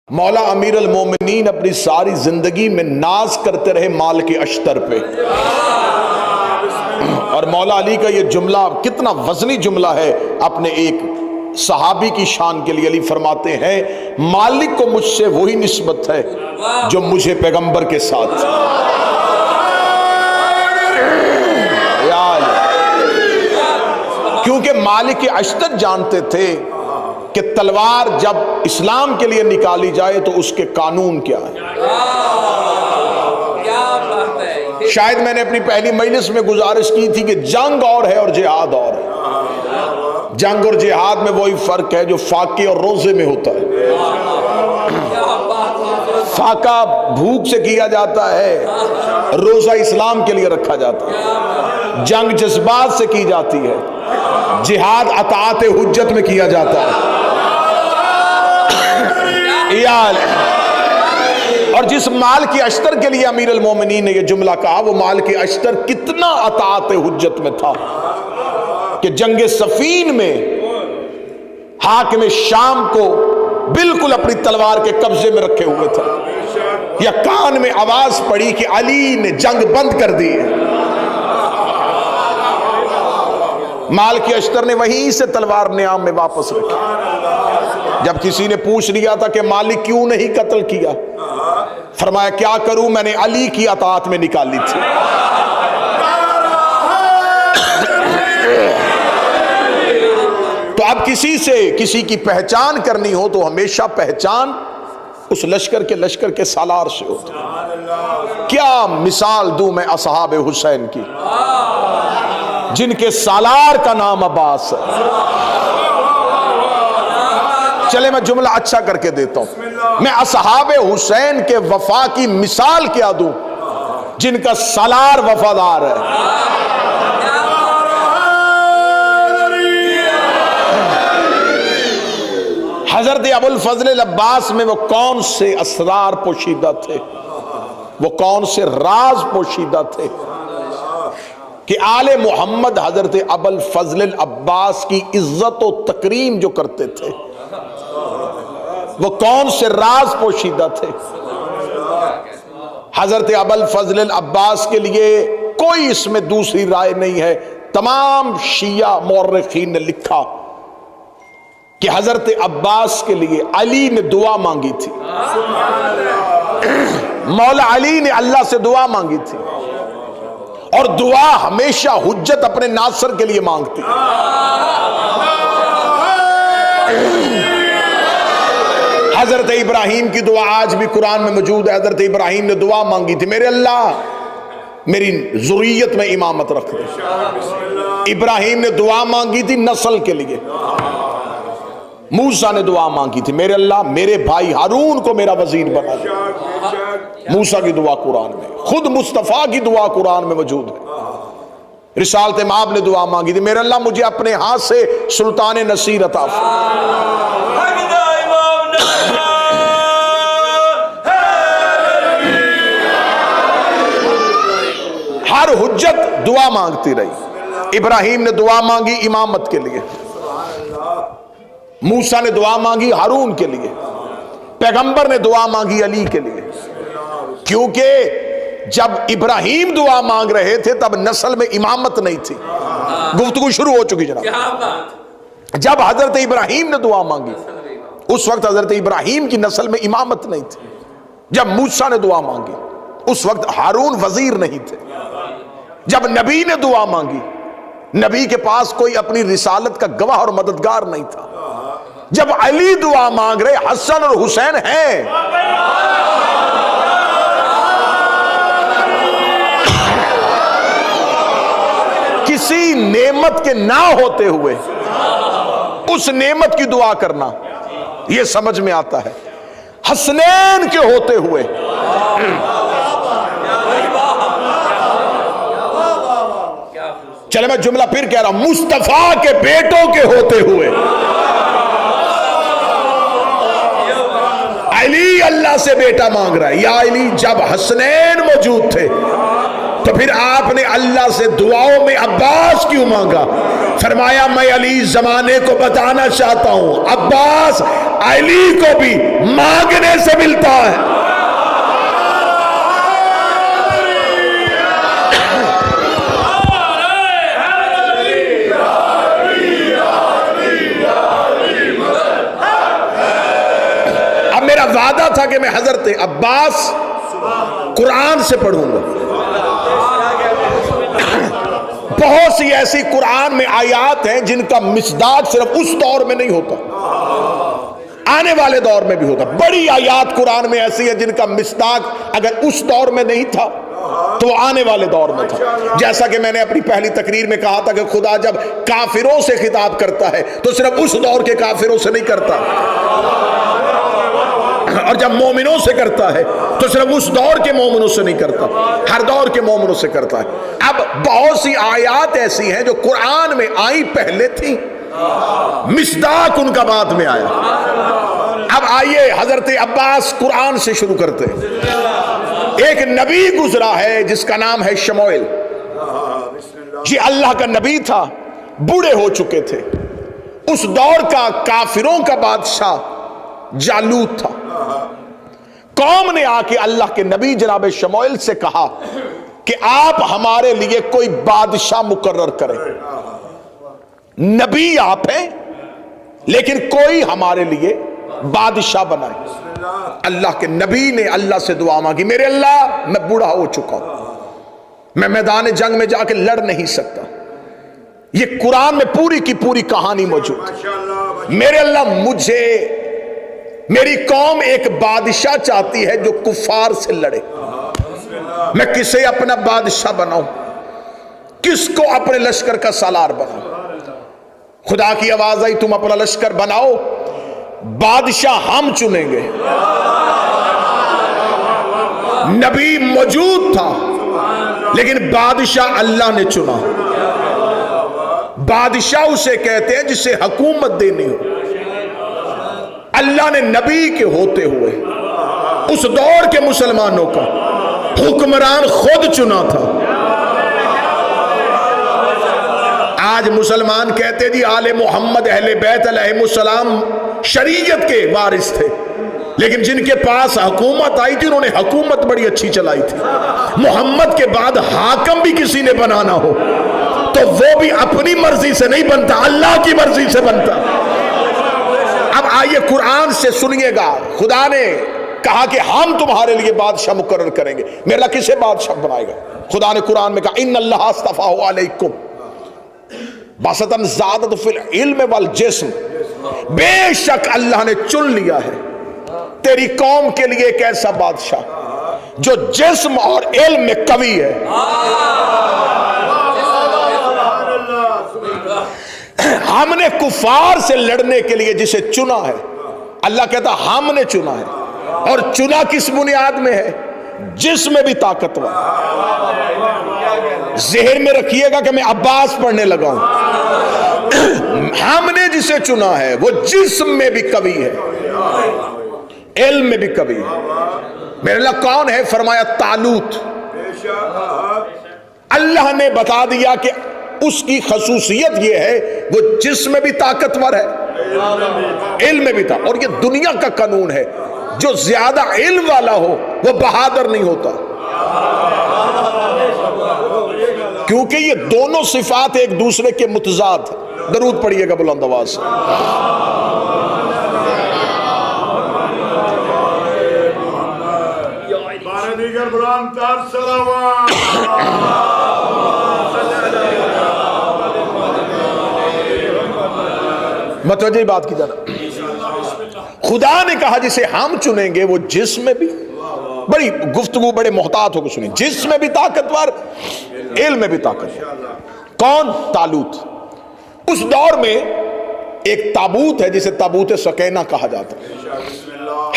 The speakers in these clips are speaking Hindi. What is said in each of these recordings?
मौला अमीर अल मोमिनीन अपनी सारी जिंदगी में नाज करते रहे माल के अश्तर पे। और मौला अली का ये जुमला कितना वजनी जुमला है अपने एक सहाबी की शान के लिए। अली फरमाते हैं, मालिक को मुझसे वही निस्बत है जो मुझे पैगंबर के साथ। क्योंकि मालिक अश्तर जानते थे कि तलवार जब इस्लाम के लिए निकाली जाए तो उसके कानून क्या है। शायद मैंने अपनी पहली मजलिस में गुजारिश की थी कि जंग और है और जिहाद और है। जंग और जिहाद में वही फर्क है जो फाके और रोजे में होता है। फाका भूख से किया जाता है, रोजा इस्लाम के लिए रखा जाता है। जंग जज्बात से की जाती है, जिहाद अताअत हुज्जत में किया जाता है। और जिस माल की अश्तर के लिए अमीर अल मोमिनीन ने यह जुमला कहा, वो माल की अश्तर कितना अताअत हुज्जत में था कि जंग सफीन में हाकिम शाम को बिल्कुल अपनी तलवार के कब्जे में रखे हुए थे। या कान में आवाज पड़ी कि अली ने जंग बंद कर दी है। माल की अश्तर ने वहीं से तलवार नियाम में वापस रखी। जब किसी ने पूछ लिया था कि मालिक क्यों नहीं कत्ल किया, फरमाया क्या करूं, मैंने अली की अताअत में निकाली थी। तो अब किसी से किसी की पहचान करनी हो तो हमेशा पहचान उस लश्कर के सालार से होती। क्या मिसाल दूं मैं असहाब हुसैन की, जिनके सालार का नाम अब्बास है। चले मैं जुमला अच्छा करके देता हूं। मैं असहाब हुसैन के वफा की मिसाल क्या दूं, जिनका सालार वफादार है। हजरत अबुल फजल अब्बास में वो कौन से असरार पोशीदा थे, वो कौन से राज पोशीदा थे कि आले मोहम्मद हजरत अबुल फजल अब्बास की इज्जत और तकरीम जो करते थे, वो कौन से राज पोशीदा थे। हजरत अबुल फजल अब्बास के लिए कोई इसमें दूसरी राय नहीं है। तमाम शिया मौर्रिखीन ने लिखा कि हजरत अब्बास के लिए अली ने दुआ मांगी थी। मौला अली ने अल्लाह से दुआ मांगी थी, और दुआ हमेशा हुज्जत अपने नासर के लिए मांगती। हजरत इब्राहिम की दुआ आज भी कुरान में मौजूद है। हजरत इब्राहिम ने दुआ मांगी थी, मेरे अल्लाह मेरी ज़ुर्रियत में इमामत रख दे। इब्राहिम ने दुआ मांगी थी नस्ल के लिए। मूसा ने दुआ मांगी थी, मेरे अल्लाह मेरे भाई हारून को मेरा वजीर बना दे। मूसा की दुआ कुरान में, खुद मुस्तफा की दुआ कुरान में मौजूद है। रिसालत माब ने दुआ मांगी थी, मेरे अल्लाह मुझे अपने हाथ से सुल्तान नसीर अता फरमा। हर हुज्जत दुआ मांगती रही। इब्राहिम ने दुआ मांगी इमामत के लिए, मूसा ने दुआ मांगी हारून के लिए, पैगंबर ने दुआ मांगी अली के लिए। क्योंकि जब इब्राहिम दुआ मांग रहे थे तब नस्ल में इमामत नहीं थी। गुफ्तगू शुरू हो चुकी जनाब। जब हजरत इब्राहिम ने दुआ मांगी उस वक्त हजरत इब्राहिम की नस्ल में इमामत नहीं थी। जब मूसा ने दुआ मांगी उस वक्त हारून वजीर नहीं थे। जब नबी ने दुआ मांगी, नबी के पास कोई अपनी रिसालत का गवाह और मददगार नहीं था। जब अली दुआ मांग रहे, हसन और हुसैन हैं। किसी नेमत के ना होते हुए उस नेमत की दुआ करना, यह समझ में आता है। हसनैन के होते हुए, चले मैं जुमला फिर कह रहा हूं, मुस्तफा के बेटों के होते हुए अली अल्लाह से बेटा मांग रहा है। या अली, जब हसनैन मौजूद थे तो फिर आपने अल्लाह से दुआओं में अब्बास क्यों मांगा? फरमाया मैं अली जमाने को बताना चाहता हूं, अब्बास अली को भी मांगने से मिलता है। अब मेरा वादा था कि मैं हजरत अब्बास कुरान से पढ़ूंगा। बहुत सी ऐसी कुरान में आयात हैं जिनका मिसदाक सिर्फ उस दौर में नहीं होता, आने वाले दौर में भी होता। बड़ी आयात कुरान में ऐसी है जिनका मिसदाक अगर उस दौर में नहीं था तो आने वाले दौर में था। जैसा कि मैंने अपनी पहली तकरीर में कहा था कि खुदा जब काफिरों से खिताब करता है तो सिर्फ उस दौर के काफिरों से नहीं करता, और जब मोमिनों से करता है तो सिर्फ उस दौर के मोमिनों से नहीं करता, हर दौर के मोमिनों से करता है। अब बहुत सी आयात ऐसी हैं जो कुरान में आई पहले थी, मिसदाक उनका बाद में आया। अब आइए हजरत अब्बास कुरान से शुरू करते हैं। एक नबी गुजरा है जिसका नाम है शमूएल। ये अल्लाह का नबी था, बूढ़े हो चुके थे। उस दौर का काफिरों का बादशाह जालूत था। कौम ने आके अल्लाह के नबी जनाब शमूएल से कहा कि आप हमारे लिए कोई बादशाह मुकर्रर करें। नबी आप हैं लेकिन कोई हमारे लिए बादशाह बनाए। अल्लाह के नबी ने अल्लाह से दुआ मांगी, मेरे अल्लाह मैं बूढ़ा हो चुका हूं, मैं मैदान जंग में जाके लड़ नहीं सकता। ये कुरान में पूरी की पूरी कहानी मौजूद है। मेरे अल्लाह मुझे, मेरी कौम एक बादशाह चाहती है जो कुफार से लड़े। मैं किसे अपना बादशाह बनाऊं, किसको अपने लश्कर का सालार बनाऊं? खुदा की आवाज आई, तुम अपना लश्कर बनाओ, बादशाह हम चुनेंगे। नबी मौजूद था लेकिन बादशाह अल्लाह ने चुना। बादशाह उसे कहते हैं जिसे हुकूमत देनी हो। अल्लाह ने नबी के होते हुए उस दौर के मुसलमानों का हुक्मरान खुद चुना था। आज मुसलमान कहते जी आले मोहम्मद अहले बैत अलैहिमुस्सलाम शरीयत के वारिस थे, लेकिन जिनके पास हुकूमत आई थी उन्होंने हुकूमत बड़ी अच्छी चलाई थी। मोहम्मद के बाद हाकम भी किसी ने बनाना हो तो वो भी अपनी मर्जी से नहीं बनता, अल्लाह की मर्जी से बनता। अब आइए कुरान से सुनिएगा, खुदा ने कहा कि हम तुम्हारे लिए बादशाह मुकर्रर करेंगे। मेरा किसे बादशाह बनाएगा? खुदा ने कुरान में कहा इन्नल्लाह अस्तफ़ाहु अलैकुम बसतन ज़ादत फिल इल्म वल जिस्म, बेशक अल्लाह ने चुन लिया है तेरी कौम के लिए एक ऐसा बादशाह जो जिस्म और इल्म में कवी है। हमने कुफार से लड़ने के लिए जिसे चुना है, अल्लाह कहता हमने चुना है, और चुना किस बुनियाद में है? जिसमें भी ताकतवर। ज़हन में रखिएगा कि मैं अब्बास पढ़ने लगा हूं। हमने जिसे चुना है वो जिस्म में भी कवि है, इल्म में भी कवि है। मेरे अल्लाह कौन है? फरमाया तालूत। अल्लाह ने बता दिया कि उसकी खसूसियत यह है वो जिस्म में भी ताकतवर है, इल्म में भी था। और ये दुनिया का कानून है, जो ज्यादा इल्म वाला हो वो बहादुर नहीं होता, क्योंकि ये दोनों सिफात एक दूसरे के मुतजाद। दरूद पढ़िएगा बुलंद आवाज से। मतवज्जो बात की जाना, खुदा ने कहा जिसे हम चुनेंगे वो जिस्म में भी, बड़ी गुफ्तगू बड़े मोहतात होकर सुनिए, जिस्म में भी ताकतवर, इल्म में भी ताकतवर। कौन? तालूत। उस दौर में एक ताबूत है जिसे ताबूत सकीना कहा जाता है।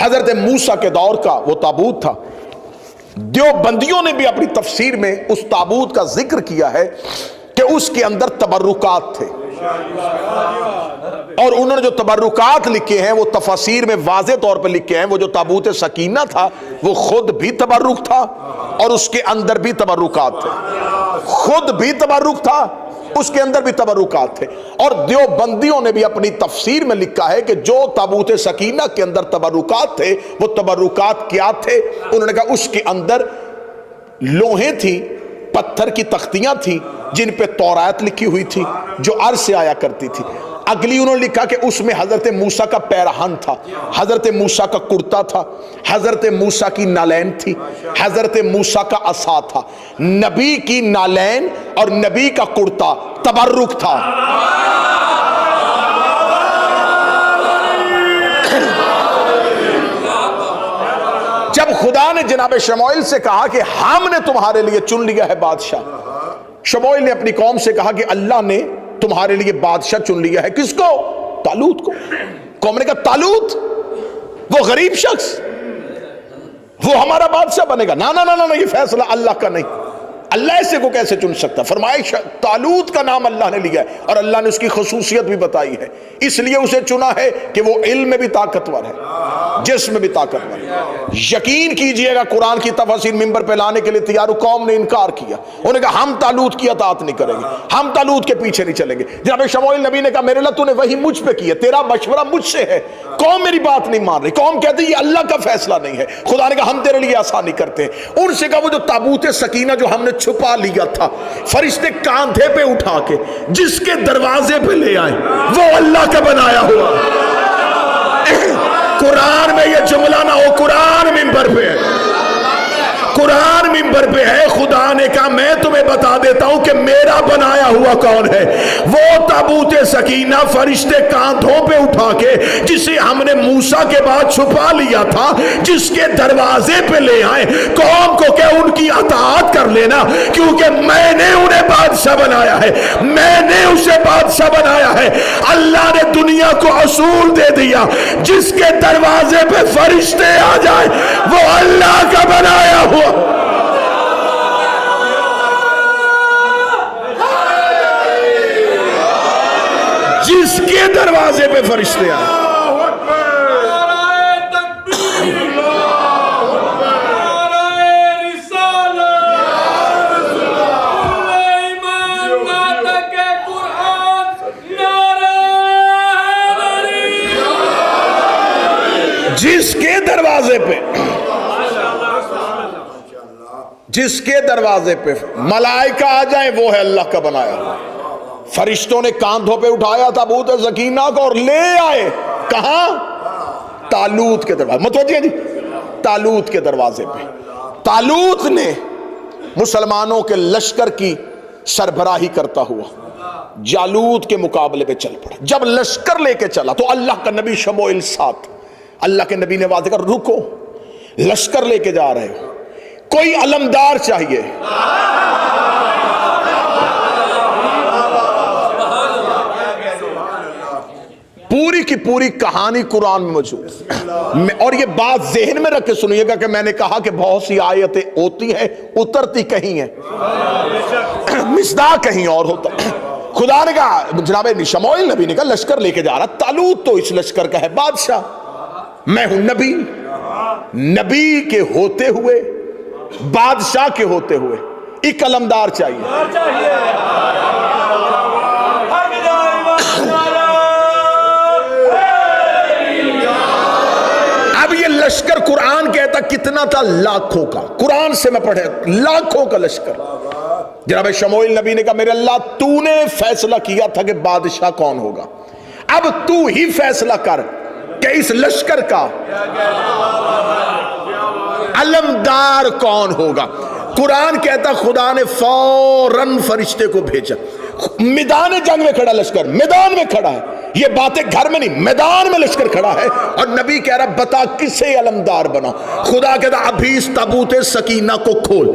हजरत मूसा के दौर का वो ताबूत था। देवबंदियों ने भी अपनी तफसीर में उस ताबूत का जिक्र किया है कि उसके अंदर तबर्रुकात थे, और उन्होंने जो तबर्रुकात लिखे हैं वो तफसीर में वाज़े तौर पर लिखे हैं। वो जो ताबूत सकीना था वो खुद भी तबर्रुक था और उसके अंदर भी तबर्रुकात थे। खुद भी तबर्रुक था उसके अंदर भी तबरुकात थे। और देवबंदियों ने भी अपनी तफसीर में लिखा है कि जो ताबूत सकीना के अंदर तबरुकात थे वो तबरुकात क्या थे? उन्होंने कहा उसके अंदर लोहे थी, पत्थर की तख्तियां थी जिन पे तौरात लिखी हुई थी जो अर्ज से आया करती थी। अगली उन्होंने लिखा कि उसमें हजरत मूसा का पैरहन था, हजरत मूसा का कुर्ता था, हजरत मूसा की नालैन थी, हजरत मूसा का असा था। नबी की नालैन और नबी का कुर्ता तबर्रुक था। जब खुदा ने जनाब शमूएल से कहा कि हमने तुम्हारे लिए चुन लिया है बादशाह, शमूएल ने अपनी कौम से कहा कि अल्लाह ने तुम्हारे लिए बादशाह चुन लिया है। किसको? तालूत को। कौम ने कहा तालूत वो गरीब शख्स, वो हमारा बादशाह बनेगा? ना ना ना ना, ये फैसला अल्लाह का नहीं। अल्लाह ऐसे को कैसे चुन सकता? फरमाया तालूत का नाम अल्लाह ने लिया है और अल्लाह ने उसकी खसूसियत भी बताई है, इसलिए उसे चुना है कि वो इल्म में भी ताकतवर है, जिस्म में भी ताकतवर है। यकीन कीजिएगा कुरान की तफसीर मिंबर पे लाने के लिए तैयार, कौम ने इनकार किया। उन्होंने कहा हम तालूत की अतात नहीं करेंगे, हम तालूत के पीछे नहीं चलेंगे। जनाब शमूएल नबी ने कहा मेरे अल्लाह तूने वही मुझ पे किया, तेरा मशवरा मुझसे है। कौम मेरी बात नहीं मान रही, कौम कहती ये अल्लाह का फैसला नहीं है। खुदा ने कहा हम तेरे लिए आसानी करते हैं। उनसे कहा वो जो ताबूत सकीना जो हमने छुपा लिया था, फरिश्ते कांधे पे उठा के जिसके दरवाजे पे ले आए, वो अल्लाह का बनाया हुआ। कुरान में ये जुमला ना हो, कुरान मिंबर पे है, कुरान मिंबर पे है। खुदा ने कहा मैं तुम्हें बता देता हूं कि मेरा बनाया हुआ कौन है। वो ताबूत सकीना फरिश्ते कांधों पे उठा के जिसे हमने मूसा के बाद छुपा लिया था, जिसके दरवाजे पे ले आए, कौम को क्या उनकी अताअत कर लेना, क्योंकि मैंने उन्हें बादशाह बनाया है, मैंने उसे बादशाह बनाया है। अल्लाह ने दुनिया को असूल दे दिया, जिसके दरवाजे पे फरिश्ते आ जाए वो अल्लाह का बनाया हुआ। जिसके दरवाजे पे फरिश्ते आए। जिसके दरवाजे पे, जिसके दरवाजे पे मलाइका आ जाए वो है अल्लाह का बनाया। फरिश्तों ने कांधों पे उठाया ताबूत सकीना को और ले आए कहां? तालूत के दरवाजे। मतवज्जिह जी, तालूत के दरवाजे पे। तालूत ने मुसलमानों के लश्कर की सरबराही करता हुआ जालूत के मुकाबले पे चल पड़ा। जब लश्कर लेके चला तो अल्लाह का नबी शमूएल साथ, अल्लाह के नबी ने वादे कर रुको, लश्कर लेके जा रहे हो, कोई अलमदार चाहिए। पूरी की पूरी कहानी कुरान में मौजूद। और ये बात जहन में रख के सुनिएगा कि मैंने कहा कि बहुत सी आयतें होती हैं उतरती कहीं है, मिसदा कहीं और होता। खुदा ने कहा, जनाब शमूएल नबी ने कहा लश्कर लेके जा रहा, तालूत तो इस लश्कर का है बादशाह, मैं हूं नबी। नबी के होते हुए, बादशाह के होते हुए एक अलमदार चाहिए। अब ये लश्कर कुरान कहता कितना था? लाखों का। कुरान से मैं पढ़े, लाखों का लश्कर। जनाब शमूएल नबी ने कहा मेरे अल्लाह तूने फैसला किया था कि बादशाह कौन होगा, अब तू ही फैसला कर कि इस लश्कर का अलमदार कौन होगा। कुरान कहता खुदा ने फौरन फरिश्ते को भेजा। मैदान जंग में खड़ा लश्कर, मैदान में खड़ा है, ये बातें घर में नहीं, मैदान में लश्कर खड़ा है। और नबी कह रहा बता किसे अलमदार बना। खुदा कहता अभी इस ताबूत सकीना को खोल,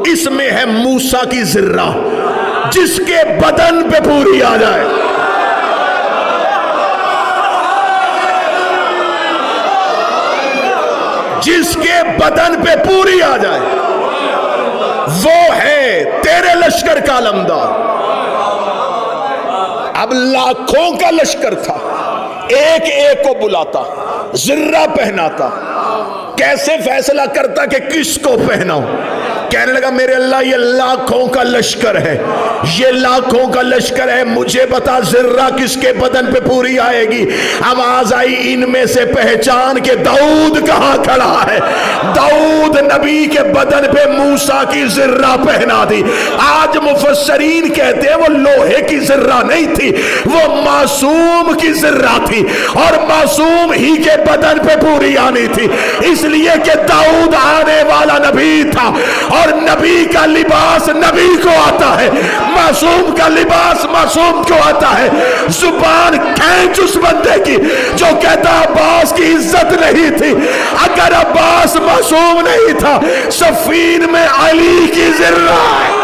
इसमें है मूसा की जिर्रा, जिसके बदन पे पूरी आ जाए। जिसके बदन पे पूरी आ जाए वो है तेरे लश्कर का अलमदार। अब लाखों का लश्कर था, एक एक को बुलाता, जिर्रा पहनाता, कैसे फैसला करता कि किसको पहनाऊं? कहने लगा मेरे अल्लाह ये लाखों का लश्कर है, ये लाखों का लश्कर है, मुझे बता जिर्रा किसके बदन पे पूरी आएगी? आवाज आई इनमें से पहचान के दाऊद कहां खड़ा है। दाऊद नबी के बदन पे मूसा की जिर्रा पहना दी। आज मुफस्सरीन कहते हैं वो लोहे की जिर्रा नहीं थी, वो मासूम की जिर्रा थी, और मासूम ही के बदन पे पूरी आनी थी, इसलिए कि दाऊद आने वाला नबी था, और नबी का लिबास नबी को आता है, मासूम का लिबास मासूम को आता है। जुबान खींच उस बंदे की जो कहता अब्बास की इज्जत नहीं थी। अगर अब्बास मासूम नहीं था, सफीन में अली की जिर्रा है।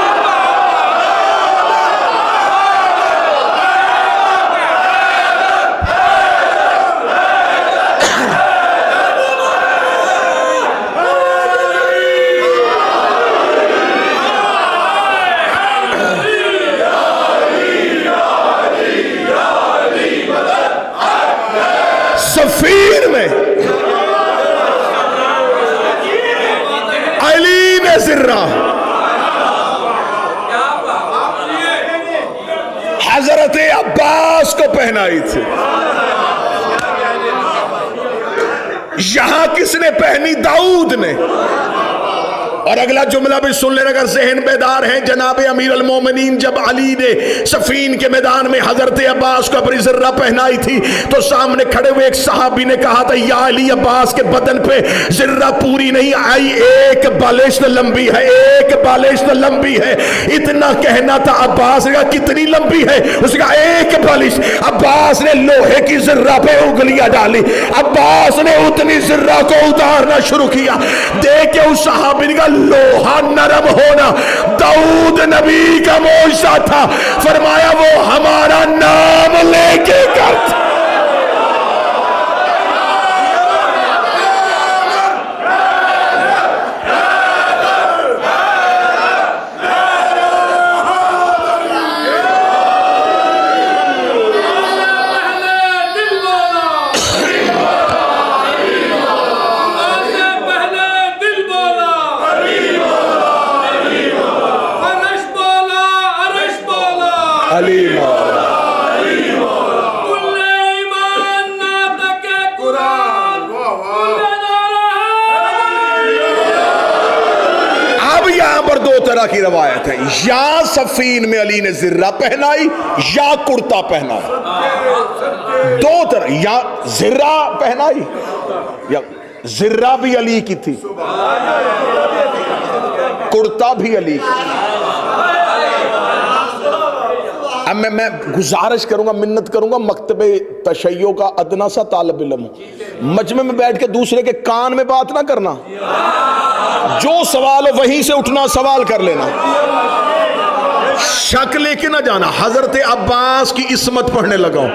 सफीन में अली ने जिर्रा हजरत अब्बास को पहनाई थी। यहां किसने पहनी? दाऊद ने। और अगला जुमला भी सुन लेना अगर जहन बेदार है। जनाब अमीर अल मोमिनीन जब अली ने सफीन के मैदान में हजरत अब्बास को अपनी जिर्रा पहनाई थी, तो सामने खड़े हुए एक सहाबी ने कहा था या अली अब्बास के बदन पे जिर्रा पूरी नहीं आई, एक बालिश्त लंबी है, एक बालिश्त लंबी है। इतना कहना था। अब्बास ने कहा कितनी लंबी है? उसका एक बालिश। अब्बास ने लोहे की जिर्रा पे उंगलियां डाली, अब्बास ने उतनी जिर्रा को उतारना शुरू किया। देख के उस सहाबी ने कहा लोहा नरम होना दाऊद नबी का मौजज़ा था। फरमाया वो हमारा नाम लेके करता। तरह की रवायत है, या सफीन में अली ने जिर्रा पहनाई या कुर्ता पहनाया। दो तरह, या जिर्रा पहनाई या जिर्रा भी अली की थी, कुर्ता भी अली की। अब मैं गुजारिश करूंगा, मिन्नत करूंगा, मकतबे तशय्यो का अदना सा तालिब इल्म हूं, मजमे में बैठ के दूसरे के कान में बात ना करना, जो सवाल हो वहीं से उठना सवाल कर लेना, शक लेके ना जाना। हजरत अब्बास की इस्मत पढ़ने लगाओ।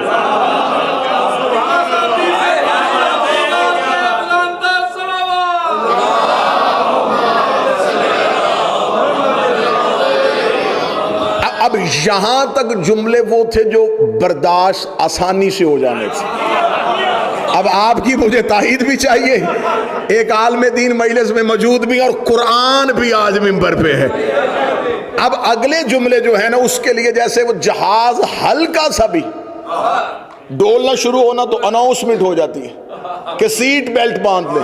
अब यहां तक जुमले वो थे जो बर्दाश्त आसानी से हो जाने थे। अब आपकी मुझे ताईद भी चाहिए। एक आलम दीन मजलिस में मौजूद भी और कुरान भी आज मिंबर पे है। अब अगले जुमले जो है ना, उसके लिए जैसे वो जहाज हल्का सा भी डोलना शुरू होना तो अनाउंसमेंट हो जाती है कि सीट बेल्ट बांध ले।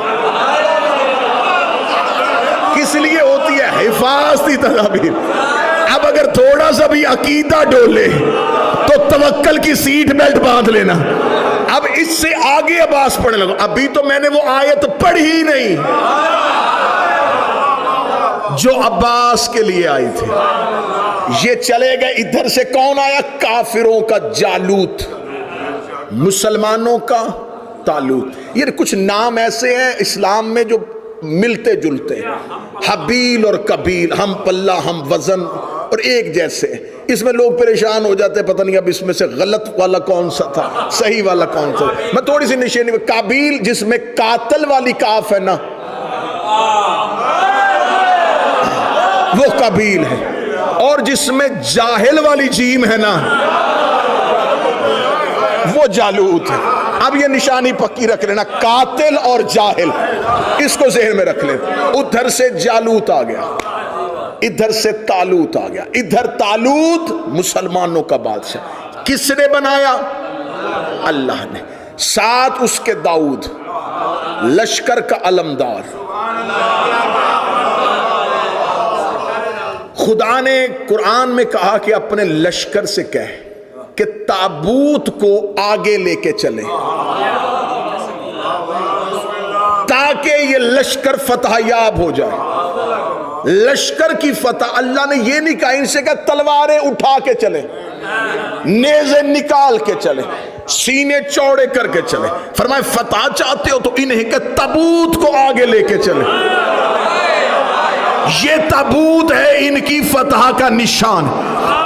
किस लिए होती है? हिफाजती तदाबीर। अब अगर थोड़ा सा भी अकीदा डोले तो तवक्कल की सीट बेल्ट बांध लेना। अब इससे आगे अब्बास पढ़ने लगा। अभी तो मैंने वो आयत पढ़ी ही नहीं जो अब्बास के लिए आई थी। ये चले गए। इधर से कौन आया? काफिरों का जालूत, मुसलमानों का तालूत। ये कुछ नाम ऐसे हैं इस्लाम में जो मिलते जुलते, हबील और कबील, हम पल्ला हम वजन और एक जैसे। इसमें लोग परेशान हो जाते, पता नहीं अब इसमें से गलत वाला कौन सा था, सही वाला कौन सा। मैं थोड़ी सी निशानी में, काबिल जिसमें कातल वाली काफ है ना, वो काबिल है, और जिसमें जाहिल वाली जीम है ना, वो जालूत है। अब ये निशानी पक्की रख लेना, कातिल और जाहिल, इसको ज़हन में रख ले। उधर से जालूत आ गया, इधर से तालूत आ गया। इधर तालूत मुसलमानों का बादशाह, किसने बनाया? अल्लाह ने। साथ उसके दाऊद, लश्कर का अलमदार। खुदा ने कुरान में कहा कि अपने लश्कर से कह कि ताबूत को आगे लेके चले, ताकि ये लश्कर फतहयाब हो जाए। लश्कर की फतह अल्लाह ने ये नहीं कहा इनसे, कहा तलवारें उठा के चले, नेज़े निकाल के चले, सीने चौड़े करके चले। फरमाए फतह चाहते हो तो इन्हें के ताबूत को आगे लेके चले। ये ताबूत है इनकी फतह का निशान।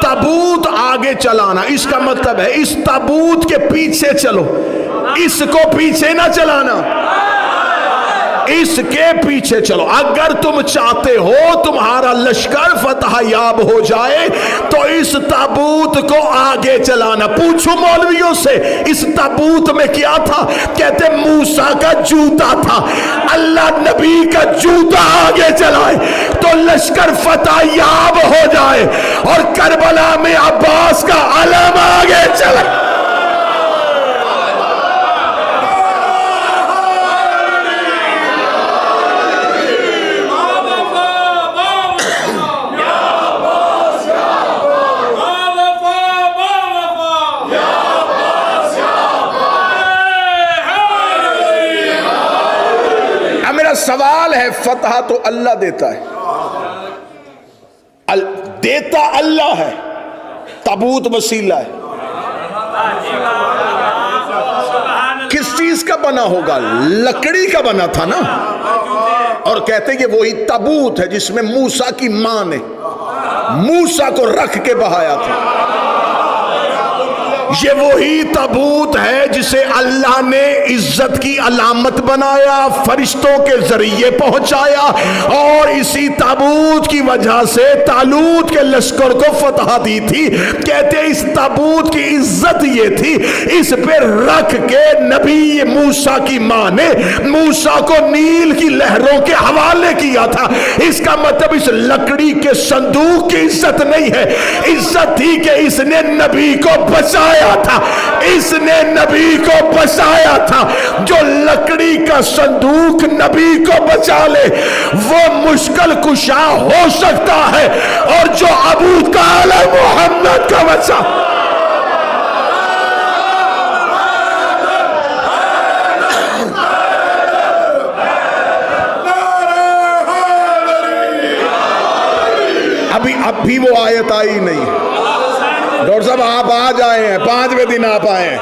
ताबूत आगे चलाना, इसका मतलब है इस ताबूत के पीछे चलो, इसको पीछे ना चलाना, इसके पीछे चलो। अगर तुम चाहते हो तुम्हारा लश्कर फतहयाब हो जाए तो इस ताबूत को आगे चलाना। पूछो मौलवियों से, इस ताबूत में क्या था? कहते मूसा का जूता था। अल्लाह नबी का जूता आगे चलाए तो लश्कर फतहयाब हो जाए और करबला में अब्बास का अलम आगे चले। सवाल है, फतह तो अल्लाह देता है, देता अल्लाह है, ताबूत वसीला है। किस चीज का बना होगा? लकड़ी का बना था ना। और कहते कि वही ताबूत है जिसमें मूसा की मां ने मूसा को रख के बहाया था। ये वही ताबूत है जिसे अल्लाह ने इज्जत की अलामत बनाया, फरिश्तों के जरिए पहुंचाया और इसी ताबूत की वजह से तालूत के लश्कर को फतह दी थी। कहते इस ताबूत की इज्जत ये थी, इस पे रख के नबी मूसा की मां ने मूसा को नील की लहरों के हवाले किया था। इसका मतलब इस लकड़ी के संदूक की इज्जत नहीं है, इज्जत थी कि इसने नबी को बचाया था, इसने नबी को बचाया था। जो लकड़ी का संदूक नबी को बचा ले वो मुश्किल कुशा हो सकता है, और जो अबू तालिब मोहम्मद का बचा। अभी वो आयत आई नहीं। डॉक्टर साहब आप आ जाए हैं, 5वें दिन आप आए हैं,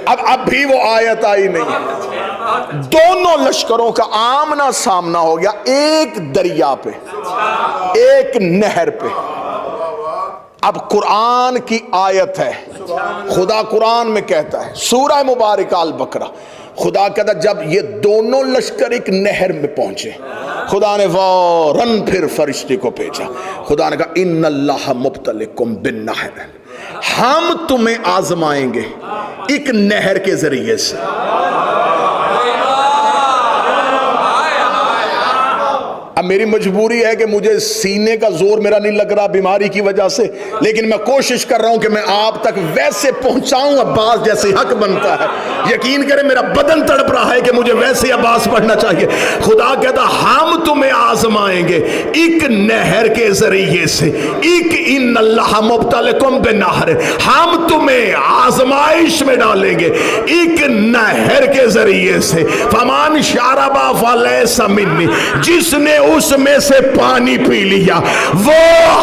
अब भी वो आयत आई नहीं। दोनों लश्करों का आमना सामना हो गया, एक दरिया पे, एक नहर पे। अब कुरान की आयत है, खुदा कुरान में कहता है, सूरह मुबारक अल बकरा, खुदा कहता जब ये दोनों लश्कर एक नहर में पहुंचे, खुदा ने फौरन फिर फरिश्ते को भेजा। खुदा ने कहा इन्नल्लाह मुब्तलिकुम बिन्नहर, हम तुम्हें आजमाएंगे एक नहर के जरिए से। अब मेरी मजबूरी है कि मुझे सीने का जोर मेरा नहीं लग रहा बीमारी की वजह से, लेकिन मैं कोशिश कर रहा हूं कि मैं आप तक वैसे पहुंचाऊं अब्बास जैसे हक बनता है। यकीन करें मेरा बदन तड़प रहा है कि मुझे वैसे अब्बास पढ़ना चाहिए। खुदा कहता हम तुम्हें आजमाएंगे एक नहर के जरिए से, एक इन्नल्लाह मुब्तलिकुम बिन्नहर, हम तुम्हें आजमाइश में डालेंगे एक नहर के जरिए से। फमान शारबा फलैसा मिन्नी, जिसने उसमें से पानी पी लिया वो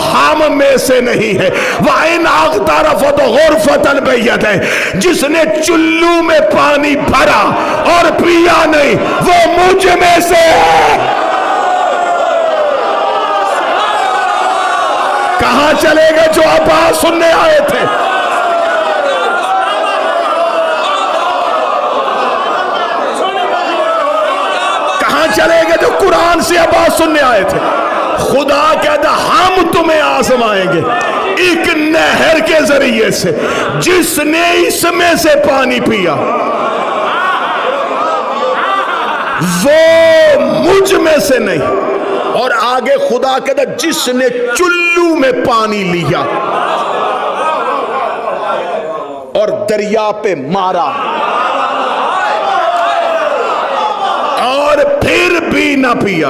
हम में से नहीं है। वाइन आगतारफत गुरफतन बियदिही, जिसने चुल्लू में पानी भरा और पिया नहीं वो मुझ में से है। कहां चले गए जो आवाज सुनने आए थे? चले गए जो कुरान से आवाज सुनने आए थे। खुदा कहता हम तुम्हें आजमाएंगे एक नहर के जरिए से, जिसने इसमें से पानी पिया वो मुझ में से नहीं। और आगे खुदा कहता जिसने चुल्लू में पानी लिया और दरिया पे मारा और फिर भी ना पिया,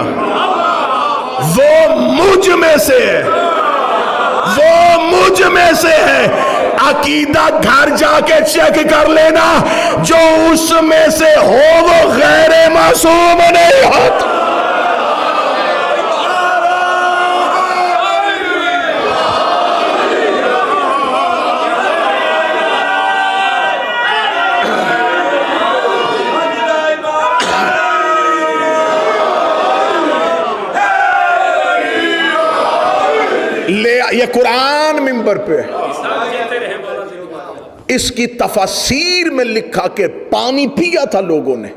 वो मुझ में से है, वो मुझ में से है। अकीदा घर जाके चेक कर लेना, जो उसमें से हो वो गैर मासूम नहीं होता। ले ये कुरान मिंबर पे है, इसकी तफसीर में लिखा कि पानी पिया था लोगों ने,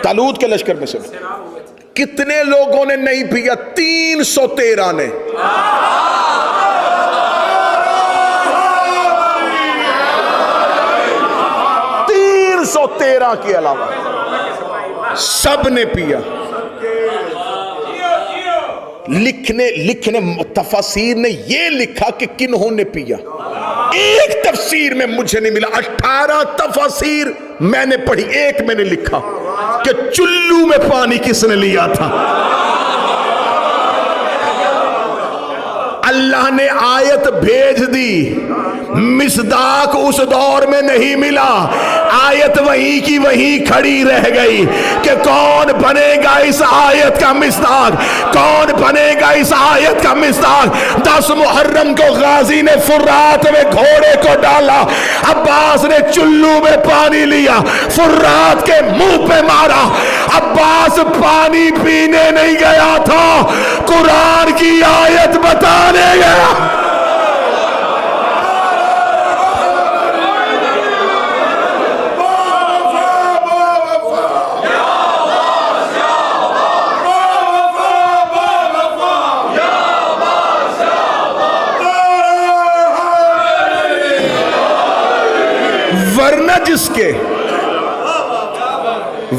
तालूत के लश्कर में से। कितने लोगों ने नहीं पिया? 313 ने। के अलावा सब ने पिया। लिखने तफसीर ने यह लिखा कि किन्होंने पिया। एक तफसीर में मुझे नहीं मिला, 18 तफसीर मैंने पढ़ी, एक मैंने लिखा कि चुल्लू में पानी किसने लिया था। अल्लाह ने आयत भेज दी, मिसदाक उस दौर में नहीं मिला, आयत वहीं की वहीं खड़ी रह गई कि कौन बनेगा इस आयत का मिसदाक, कौन बनेगा इस आयत का मिसदाक। 10 मुहर्रम को गाजी ने फुर्रात में घोड़े को डाला, अब्बास ने चुल्लू में पानी लिया, फुर्रात के मुंह पे मारा। अब्बास पानी पीने नहीं गया था, कुरान की आयत बताने गया।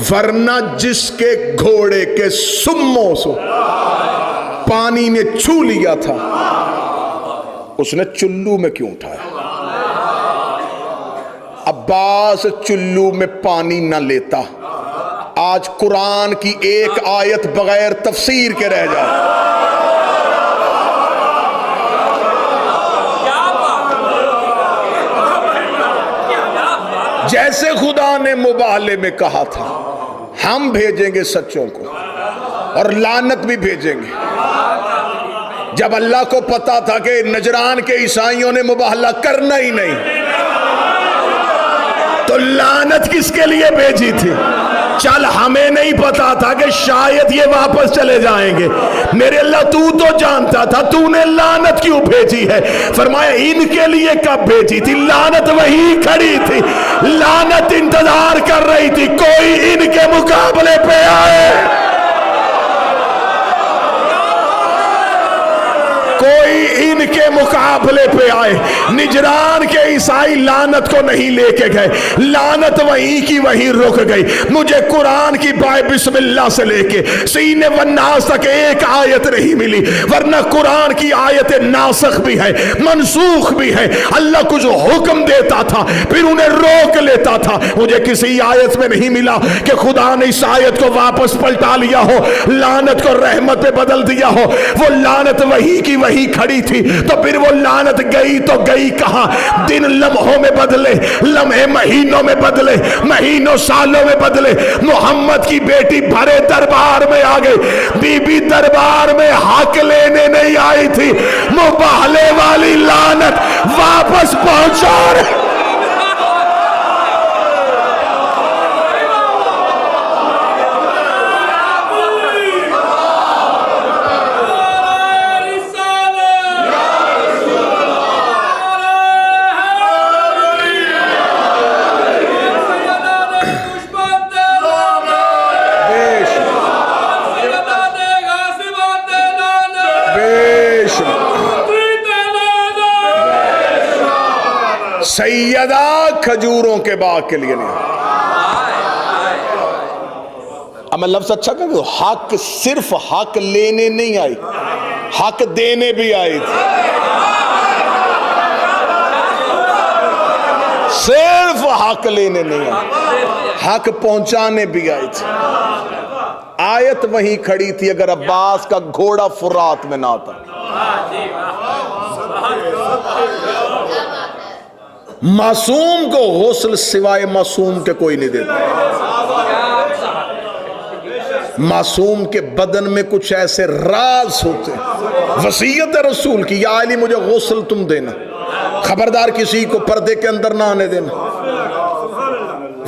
वरना जिसके घोड़े के सुम्मों से पानी ने छू लिया था, उसने चुल्लू में क्यों उठाया? अब्बास चुल्लू में पानी न लेता, आज कुरान की एक आयत बगैर तफसीर के रह जाए। जैसे खुदा ने मुबाले में कहा था हम भेजेंगे सच्चों को और लानत भी भेजेंगे। जब अल्लाह को पता था कि नजरान के ईसाइयों ने मुबाहला करना ही नहीं, तो लानत किसके लिए भेजी थी? चल हमें नहीं पता था कि शायद ये वापस चले जाएंगे, मेरे अल्लाह तू तो जानता था, तूने लानत क्यों भेजी है? फरमाया इनके लिए कब भेजी थी? लानत वहीं खड़ी थी, लानत इंतजार कर रही थी कोई इनके मुकाबले पे आए, कोई इनके मुकाबले पे आए। निजरान के ईसाई लानत को नहीं लेके गए, लानत वहीं की वहीं रुक गई। मुझे कुरान की बाय बिस्मिल्लाह से लेके सीने वन्नास तक एक आयत नहीं मिली, वरना कुरान की आयत नासख भी है, मनसूख भी है। अल्लाह कुछ हुक्म देता था फिर उन्हें रोक लेता था। मुझे किसी आयत में नहीं मिला कि खुदा ने इस आयत को वापस पलटा लिया हो, लानत को रहमत पे बदल दिया हो। वो लानत वहीं की वहीं खड़ी थी, तो फिर वो लानत गई तो गई कहां? दिन लम्हों में बदले, लम्हे महीनों में बदले, महीनों सालों में बदले। मोहम्मद की बेटी भरे दरबार में आ गई, बीबी दरबार में हक लेने नहीं आई थी, मुबाहले वाली लानत वापस पहुंचा रही। सैयदा खजूरों के बाग के लिए नहीं। अब मैं लफ्ज अच्छा कहूँ, हक सिर्फ हक लेने नहीं आई, हक देने भी आई थी। सिर्फ हक लेने नहीं आई, हक पहुंचाने भी आई थी। आयत वहीं खड़ी थी अगर अब्बास का घोड़ा फुरात में ना आता। मासूम को गुस्ल सिवाय मासूम के कोई नहीं देता। मासूम के बदन में कुछ ऐसे राज होते हैं, वसीयत है रसूल की, या अली मुझे गुस्ल तुम देना, खबरदार किसी को पर्दे के अंदर ना आने देना,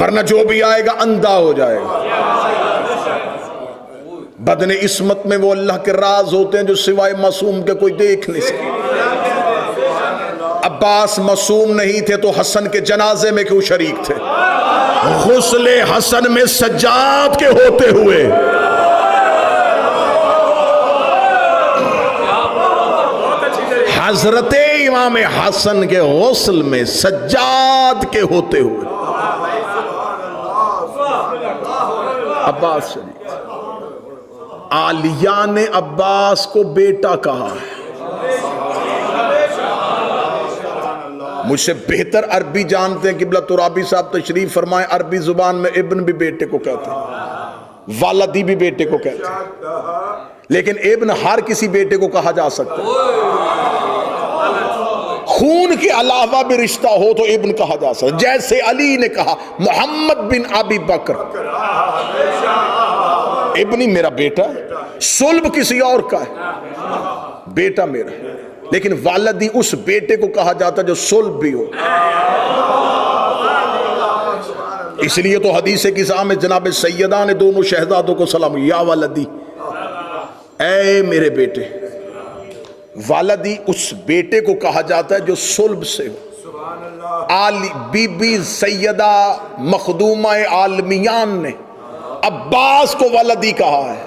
वरना जो भी आएगा अंधा हो जाएगा। बदन इस्मत में वो अल्लाह के राज होते हैं जो सिवाय मासूम के कोई देख नहीं सकता। अब्बास मासूम नहीं थे तो हसन के जनाजे में क्यों शरीक थे? गुस्ले हसन में सज्जाद के होते हुए हजरत इमाम हसन के गुस्ल में सज्जाद के होते हुए अब्बास शरीक। आलिया ने अब्बास को बेटा कहा है। मुझसे बेहतर अरबी जानते हैं किबला तुराबी साहब तशरीफ फरमाए, अरबी जुबान में इब्न भी बेटे को कहते हैं, वालदी भी बेटे को कहते हैं, लेकिन इब्न हर किसी बेटे को कहा जा सकता है। खून के अलावा भी रिश्ता हो तो इब्न कहा जा सकता है। जैसे अली ने कहा मोहम्मद बिन अबी बकर, इब्नी मेरा बेटा है, सुल्ब किसी और का है, बेटा मेरा है, लेकिन वालदी उस बेटे को कहा जाता जो सुल्ब भी हो। इसलिए तो हदीस किसा में जनाब सैयदा ने दोनों शहजादों को सलाम, या वालदी, ऐ मेरे बेटे। वालदी उस बेटे को कहा जाता है जो सुल्ब से हो। आली बीबी सैयदा मखदूमा आलमियान ने अब्बास को वालदी कहा है।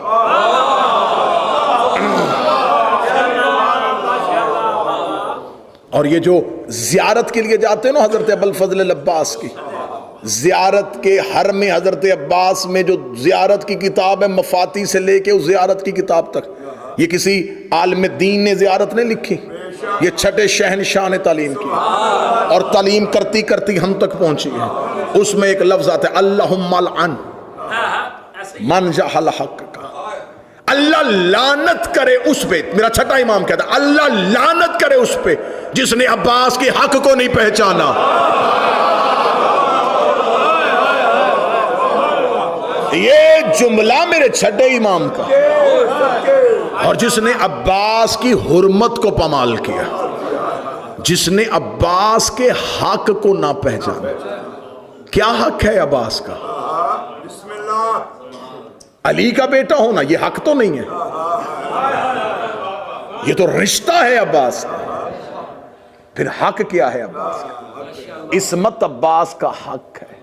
और ये जो जियारत के लिए जाते हैं ना हजरत अबुल फजल अब्बास की, जियारत के हर में हजरत अब्बास में जो जियारत की किताब है, मफाती से लेके उस जियारत की किताब तक, ये किसी आलिम दीन ने जियारत नहीं लिखी, ये छठे शहनशाह ने तालीम की, और तालीम करती करती हम तक पहुंची है। उसमें एक लफ्ज आता है अल्लाहुम्मा लअन मन जहल हक का, अल्लाह लानत करे उस पे, मेरा छठा इमाम कहता है अल्लाह लानत करे उस पे जिसने अब्बास के हक को नहीं पहचाना। ये जुमला मेरे छठे इमाम का। और जिसने अब्बास की हुर्मत को पमाल किया, जिसने अब्बास के हक को ना पहचाना। क्या हक है अब्बास का? अली का बेटा होना ये हक तो नहीं है, ये तो रिश्ता है अब्बास का। फिर हक क्या है अब्बास का? इस्मत अब्बास का हक है।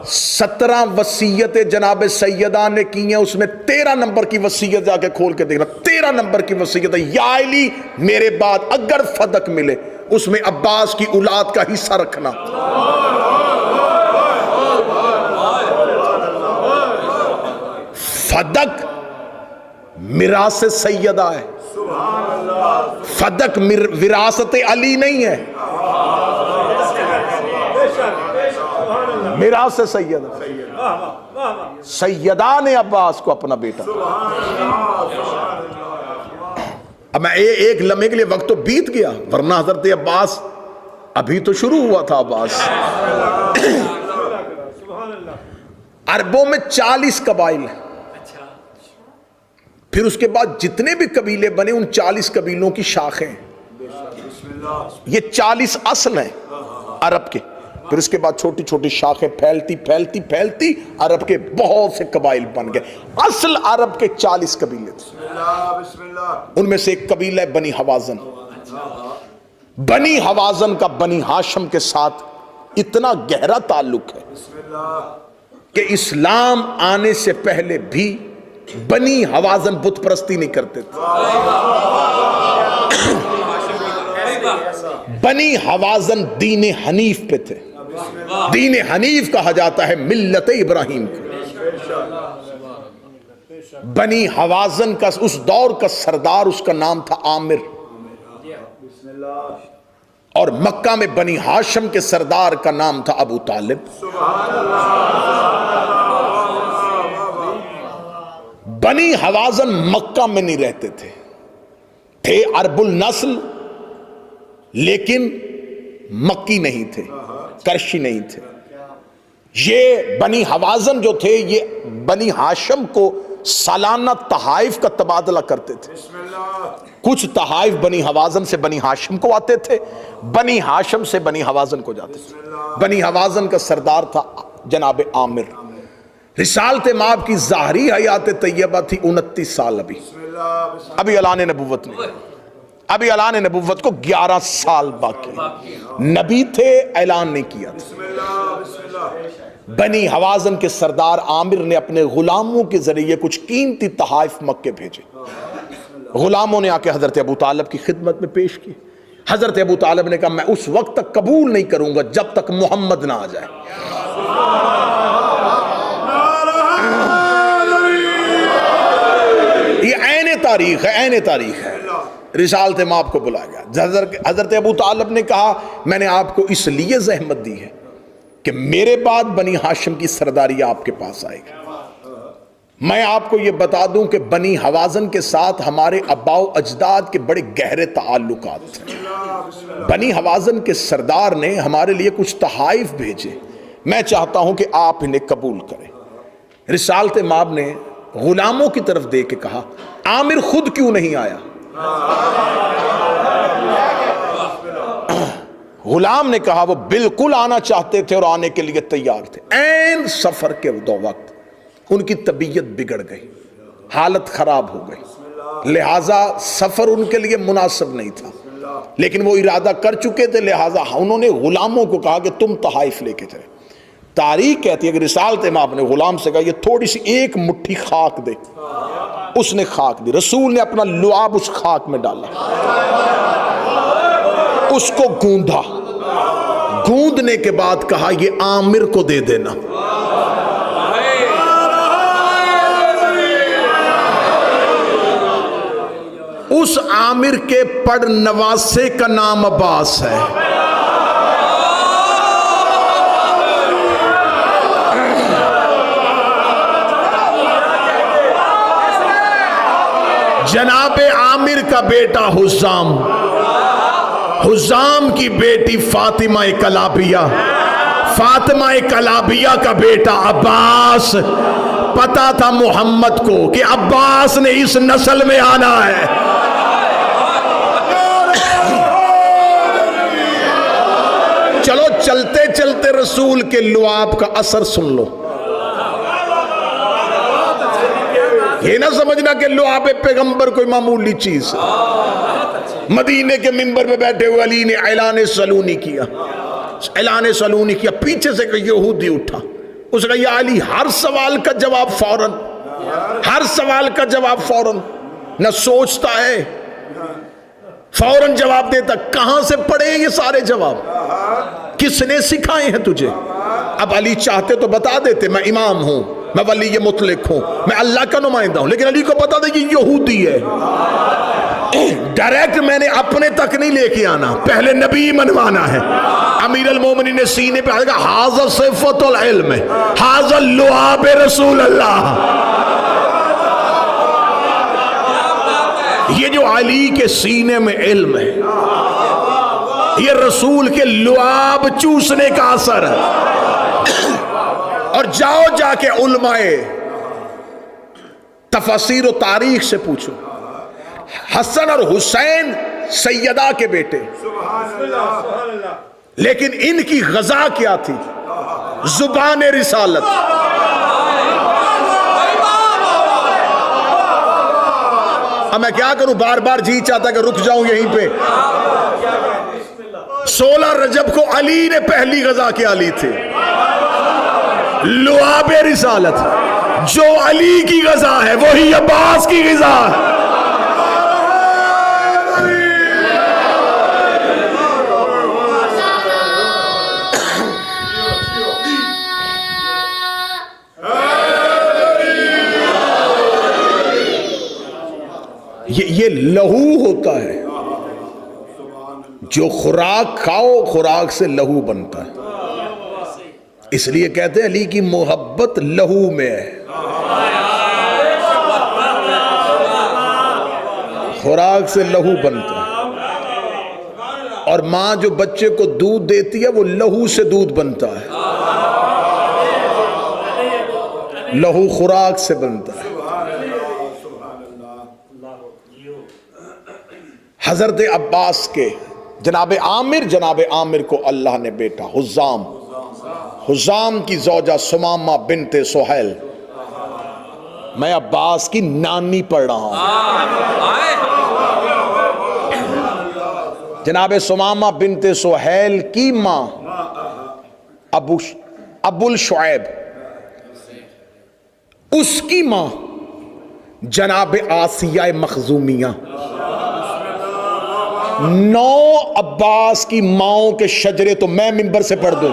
17 वसीयतें जनाब सैयदा ने की हैं, उसमें 13 नंबर की वसीयत जाके खोल के देखना। 13 नंबर की वसीयत है, या अली मेरे बाद अगर फदक मिले उसमें अब्बास की औलाद का हिस्सा रखना। फदक मिरास सैयदा है, फदक विरासत अली नहीं है, मिरास सैयदा। सैयदा ने अब्बास को अपना बेटा। अब मैं एक लम्हे के लिए, वक्त तो बीत गया, वरना हजरत अब्बास अभी तो शुरू हुआ था। अब्बास अरबों में 40 कबाइल, फिर उसके बाद जितने भी कबीले बने उन 40 कबीलों की शाखें, ये 40 असल हैं अरब के। फिर उसके बाद छोटी छोटी शाखें फैलती फैलती फैलती अरब के बहुत से कबाइल बन गए। असल अरब के 40 कबीले थे। उनमें से एक कबीला है बनी हवाजन। बनी हवाजन का बनी हाशम के साथ इतना गहरा ताल्लुक है कि इस्लाम आने से पहले भी बनी हवाजन बुत परस्ती नहीं करते थे। बनी हवाजन दीन हनीफ पे थे। दीन हनीफ कहा जाता है मिल्लत इब्राहिम को। बनी हवाजन का उस दौर का सरदार, उसका नाम था आमिर, और मक्का में बनी हाशम के सरदार का नाम था अबू तालिब। बनी हवाजन मक्का में नहीं रहते थे अरबुल नस्ल, लेकिन मक्की नहीं थे, करशी नहीं थे। ये बनी हवाजन जो थे, ये बनी हाशम को सालाना तहाइफ का तबादला करते थे। कुछ तहाइफ बनी हवाजन से बनी हाशम को आते थे, बनी हाशम से बनी हवाजन को जाते थे। बनी हवाजन का सरदार था जनाब आमिर। रिसालत माब की ज़ाहरी हयात तैयबा थी 29 साल। अभी ऐलान नबुव्वत नहीं, अभी ऐलान नबुव्वत को 11 साल बाकी। नबी थे, ऐलान नहीं किया था। बनी हवाजन के सरदार आमिर ने अपने गुलामों के जरिए कुछ कीमती तहाइफ मक्के भेजे। गुलामों ने आके हजरत अबू तालिब की खिदमत में पेश की। हजरत अबू तालिब ने कहा मैं उस वक्त तक कबूल नहीं करूंगा जब तक मोहम्मद ना आ जाए। ये ऐने तारीख है, ऐने तारीख है। रिसालत माब को बुलाया गया। हजरत अबू तालिब ने कहा मैंने आपको इसलिए जहमत दी है कि मेरे बाद बनी हाशिम की सरदारी आपके पास आएगी। मैं आपको यह बता दूं कि बनी हवाजन के साथ हमारे अब्बाओ अजदाद के बड़े गहरे ताल्लुकात थे। बनी हवाजन के सरदार ने हमारे लिए कुछ तहाइफ भेजे, मैं चाहता हूं कि आप इन्हें कबूल करें। रिसालत माब ने गुलामों की तरफ देख के कहा आमिर खुद क्यों नहीं आया? गुलाम ने कहा वो बिल्कुल आना चाहते थे और आने के लिए तैयार थे। ऐन सफर के दो वक्त उनकी तबीयत बिगड़ गई, हालत खराब हो गई, लिहाजा सफर उनके लिए मुनासिब नहीं था। लेकिन वो इरादा कर चुके थे, लिहाजा उन्होंने गुलामों को कहा कि तुम तहाइफ लेके चले। तारीख कहती है कि रिसालत माब ने गुलाम से कहा ये थोड़ी सी एक मुट्ठी खाक दे। उसने खाक दी। रसूल ने अपना लुआब उस खाक में डाला, उसको गूंधा। गूंदने के बाद कहा ये आमिर को दे देना। उस आमिर के पड़ नवासे का नाम अब्बास है। जनाबे आमिर का बेटा हुज़ाम, हुज़ाम की बेटी फातिमा कलाबिया, फातिमा कलाबिया का बेटा अब्बास। पता था मोहम्मद को कि अब्बास ने इस नस्ल में आना है। चलो चलते चलते रसूल के लुआब का असर सुन लो। ये ना समझना कि लुआब पैगंबर कोई मामूली चीज। मदीने के मिंबर में बैठे हुए अली ने ऐलान सलूनी किया, ऐलान सलूनी किया। पीछे से कोई यहूदी उठा, उसने कहा या अली हर सवाल का जवाब फौरन, हर सवाल का जवाब फौरन। न सोचता है, फौरन जवाब देता। कहां से पढ़े ये सारे जवाब? किसने सिखाए हैं तुझे? अब अली चाहते तो बता देते मैं इमाम हूं, मैं वली ये मुतलिक हूं, मैं अल्लाह का नुमाइंदा हूं। लेकिन अली को पता था ये यहूदी है। डायरेक्ट मैंने अपने तक नहीं लेके आना, पहले नबी मनवाना है। अमीर अल मोमिनीन ने सीने पे आएगा हाज़र सिफ़तुल इल्म, हाज़र लुआब रसूल अल्लाह। ये जो अली के सीने में इल्म है, ये रसूल के लुआब चूसने का असर है। और जाओ जाके उलमाए तफसीर और तारीख से पूछो, हसन और हुसैन सैयदा के बेटे, लेकिन इनकी गजा क्या थी? जुबान रिसालत। अब मैं क्या करूं, बार बार जी चाहता कि रुक जाऊं यहीं पे। 16 रजब को अली ने पहली गजा क्या ली थी? लुआब रिसालत। जो अली की गजा है वही अब्बास की गजा है। ये लहू होता है, जो खुराक खाओ खुराक से लहू बनता है। इसलिए कहते हैं अली की मोहब्बत लहू में है, खुराक से लहू बनता है। और मां जो बच्चे को दूध देती है वो लहू से दूध बनता है, लहू खुराक से बनता है। हजरत अब्बास के जनाब आमिर को अल्लाह ने बेटा हुज़ाम की ज़ौजा सुमामा बिनते सुहैल, मैं अब्बास की नानी पढ़ रहा हूं। जनाब सुमामा बिनते सुहैल की मां अबुल शुएब, उसकी मां जनाब आसिया मखजूमिया। 9 अब्बास की माओं के शजरे तो मैं मिंबर से पढ़ दूं।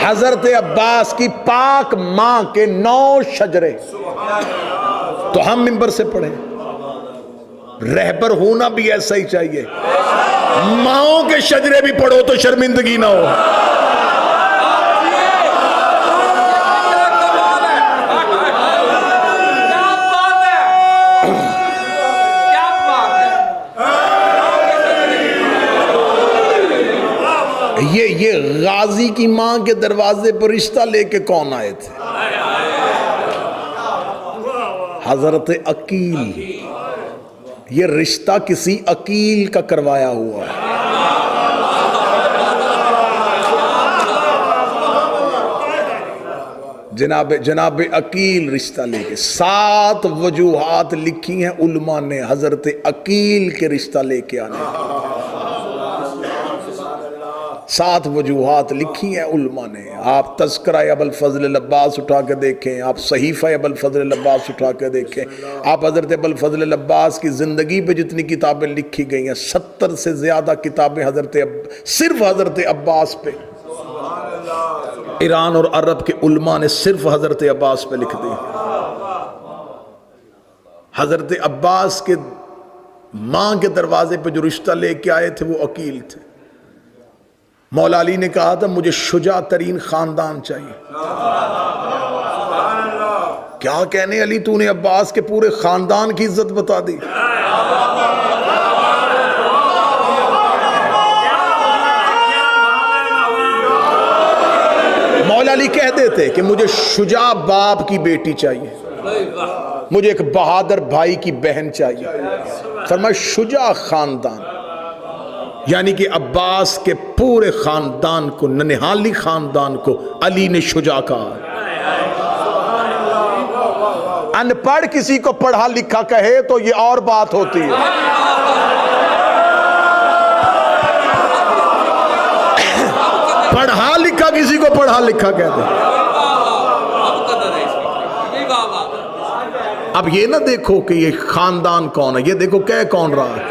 हजरत अब्बास की पाक मां के 9 शजरे तो हम मिंबर से पढ़े। रहबर होना भी ऐसा ही चाहिए, माओं के शजरे भी पढ़ो तो शर्मिंदगी ना हो। ये गाजी की मां के दरवाजे पर रिश्ता लेके कौन आए थे? हजरत अकील। ये रिश्ता किसी अकील का करवाया हुआ है। जनाब अकील रिश्ता लेके 7 वजूहात लिखी हैं उलमा ने हजरत अकील के रिश्ता लेके आने। 7 वजूहात लिखी हैं उलमा ने। आप तज़किरा अबुल फज़ल अब्बास उठा के देखें, आप सहीफ़ा अबुल फज़ल अब्बास उठा के देखें, आप हज़रत अबुल फज़ल अब्बास की ज़िंदगी पे जितनी किताबें लिखी गई हैं 70 से ज़्यादा किताबें सिर्फ हज़रत अब्बास पे, ईरान और अरब के उलमा ने सिर्फ हज़रत अब्बास पे लिख दी। हज़रत अब्बास के माँ के दरवाजे पे जो रिश्ता लेके आए थे वो अकील थे। मौला अली ने कहा था मुझे शुजा तरीन खानदान चाहिए। क्या कहने अली, तूने अब्बास के पूरे खानदान की इज्जत बता दी। मौला अली कह देते कि मुझे शुजा बाप की बेटी चाहिए, मुझे एक बहादुर भाई की बहन चाहिए। फरमाया शुजा खानदान, यानी कि अब्बास के पूरे खानदान को, ननिहाली खानदान को अली ने शुजा कहा। अनपढ़ किसी को पढ़ा लिखा कहे तो ये और बात होती है। पढ़ा लिखा किसी को पढ़ा लिखा कहते। अब ये ना देखो कि ये खानदान कौन है, ये देखो कह कौन रहा है।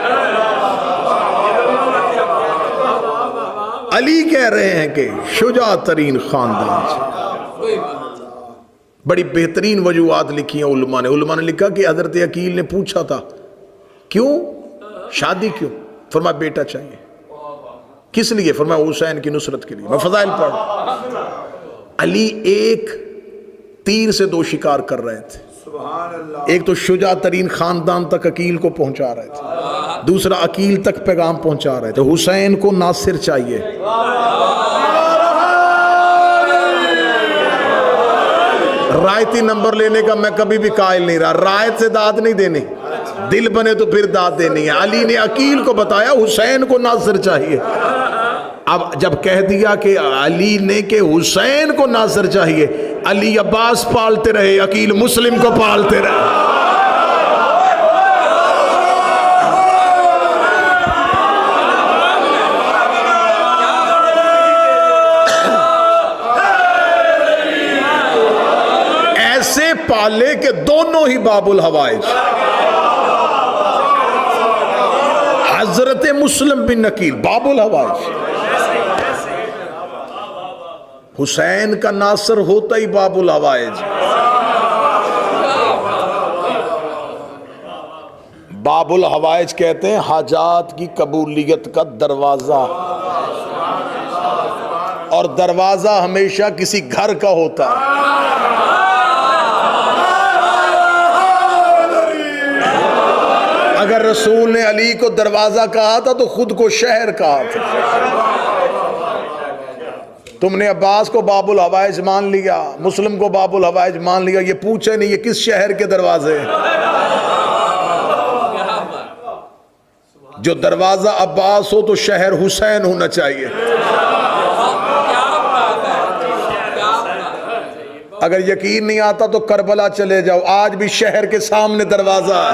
अली कह रहे हैं कि शुजा तरीन खानदान से। बड़ी बेहतरीन वजूहात लिखी हैं उलमा ने। उलमा ने लिखा कि हजरत अकील ने पूछा था क्यों शादी क्यों, फरमाया बेटा चाहिए। किस लिए, फरमाया हुसैन की नुसरत के लिए। मैं फजाइल पढ़। अली एक तीर से 2 शिकार कर रहे थे। एक तो शुजा तरीन खानदान तक अकील को पहुंचा रहे थे, दूसरा अकील तक पैगाम पहुंचा रहे थे। हुसैन को नासिर चाहिए। रायती नंबर लेने का मैं कभी भी कायल नहीं रहा। रायत से दाद नहीं देनी, दिल बने तो फिर दाद देनी है। अली ने अकील को बताया हुसैन को नासिर चाहिए। अब जब कह दिया कि अली ने के हुसैन को नासिर चाहिए, अली अब्बास पालते रहे, अकील मुस्लिम को पालते रहे। ऐसे पाले के दोनों ही बाबुल हवाइज, हजरत मुस्लिम बिन अकील बाबुल हवाइज। हुसैन का नासर होता ही बाबुल हवाइज। बाबुल हवाइज कहते हैं हाजात की कबूलियत का दरवाजा, और दरवाजा हमेशा किसी घर का होता है। अगर रसूल ने अली को दरवाजा कहा था तो खुद को शहर कहा था। तुमने अब्बास को बाबुल हवाइज मान लिया, मुस्लिम को बाबुल हवाइज मान लिया, ये पूछे नहीं ये किस शहर के दरवाजे। जो दरवाजा अब्बास हो तो शहर हुसैन होना चाहिए। अगर यकीन नहीं आता तो करबला चले जाओ, आज भी शहर के सामने दरवाजा है।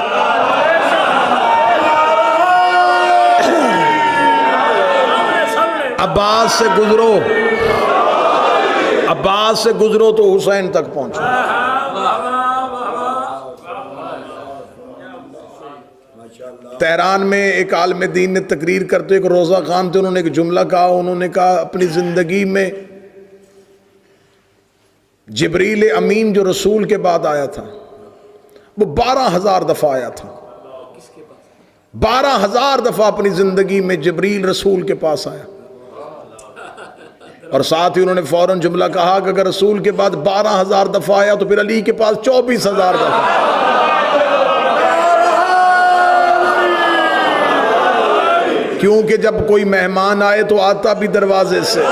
अब्बास से गुजरो, अब्बास से गुजरो तो हुसैन तक पहुंचो। तेहरान में एक आलिम दीन ने तकरीर करते, एक रोजा खान थे, उन्होंने एक जुमला कहा। उन्होंने कहा अपनी जिंदगी में जिब्रील अमीन जो रसूल के बाद आया था वो 12,000 दफा आया था। 12,000 दफा अपनी जिंदगी में जिब्रील रसूल के पास आया। और साथ ही उन्होंने फौरन जुमला कहा कि अगर रसूल के बाद 12,000 दफा आया तो फिर अली के पास 24,000 दफा। क्योंकि जब कोई मेहमान आए तो आता भी दरवाजे से,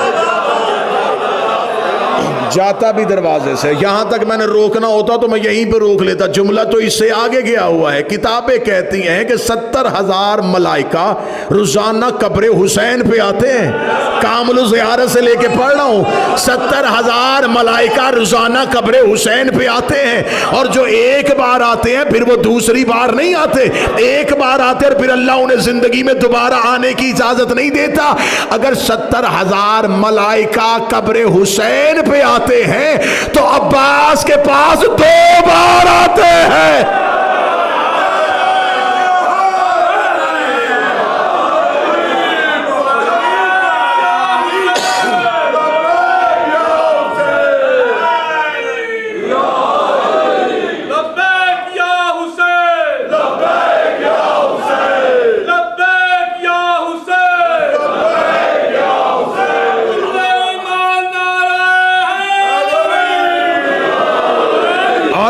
जाता भी दरवाजे से। यहां तक मैंने रोकना होता तो मैं यहीं पे रोक लेता, जुमला तो इससे आगे गया हुआ है। किताबें कहती हैं कि 70,000 मलाइका रोजाना कब्र हुसैन पे आते हैं। कामल ज़ियारत से लेके पढ़ रहा हूं, 70,000 मलाइका रोजाना कब्र हुसैन पे आते हैं। और जो एक बार आते हैं फिर वो दूसरी बार नहीं आते, एक बार आते और फिर अल्लाह उन्हें जिंदगी में दोबारा आने की इजाजत नहीं देता। अगर 70,000 मलाइका कब्र हुसैन पे आते हैं तो अब्बास के पास 2 बार आते हैं।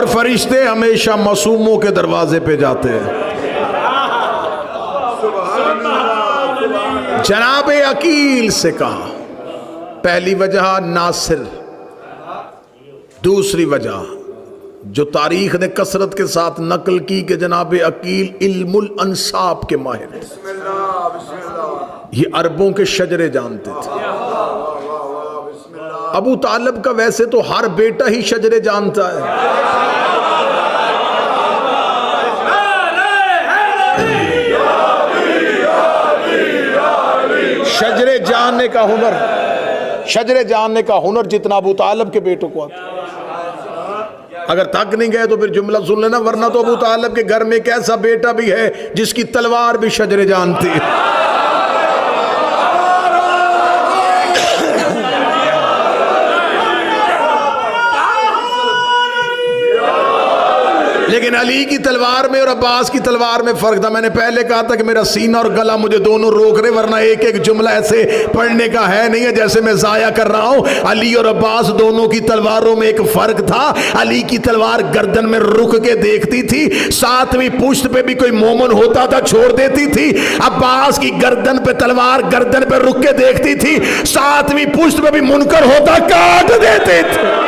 फरिश्ते हमेशा मासूमों के दरवाजे पे जाते हैं। जनाब अकील से कहा, पहली वजह नासिर, दूसरी वजह जो तारीख ने कसरत के साथ नकल की कि जनाब अकील इल्मुल अंसाब के माहिर, ये अरबों के शजरे जानते थे। अबू तालिब का वैसे तो हर बेटा ही शजरे जानता है। शजरे जानने का हुनर, शजरे जानने का हुनर जितना अबू तालिब के बेटों को आता। अगर थक नहीं गए तो फिर जुमला सुन लेना, वरना तो अबू तालिब के घर में एक ऐसा बेटा भी है जिसकी तलवार भी शजरे जानती है। लेकिन अली की तलवार में और अब्बास की तलवार में फर्क था। मैंने पहले कहा था कि मेरा सीना और गला मुझे दोनों रोक रहे, वरना एक एक जुमला ऐसे पढ़ने का है नहीं है जैसे मैं जाया कर रहा हूं। अली और अब्बास दोनों की तलवारों में एक फर्क था। अली की तलवार गर्दन में रुक के देखती थी, 7वीं पुश्त पे भी कोई मोमन होता था छोड़ देती थी। अब्बास की गर्दन पे तलवार गर्दन पे रुक के देखती थी, 7वीं पुश्त पे भी मुनकर होता काट देते थे।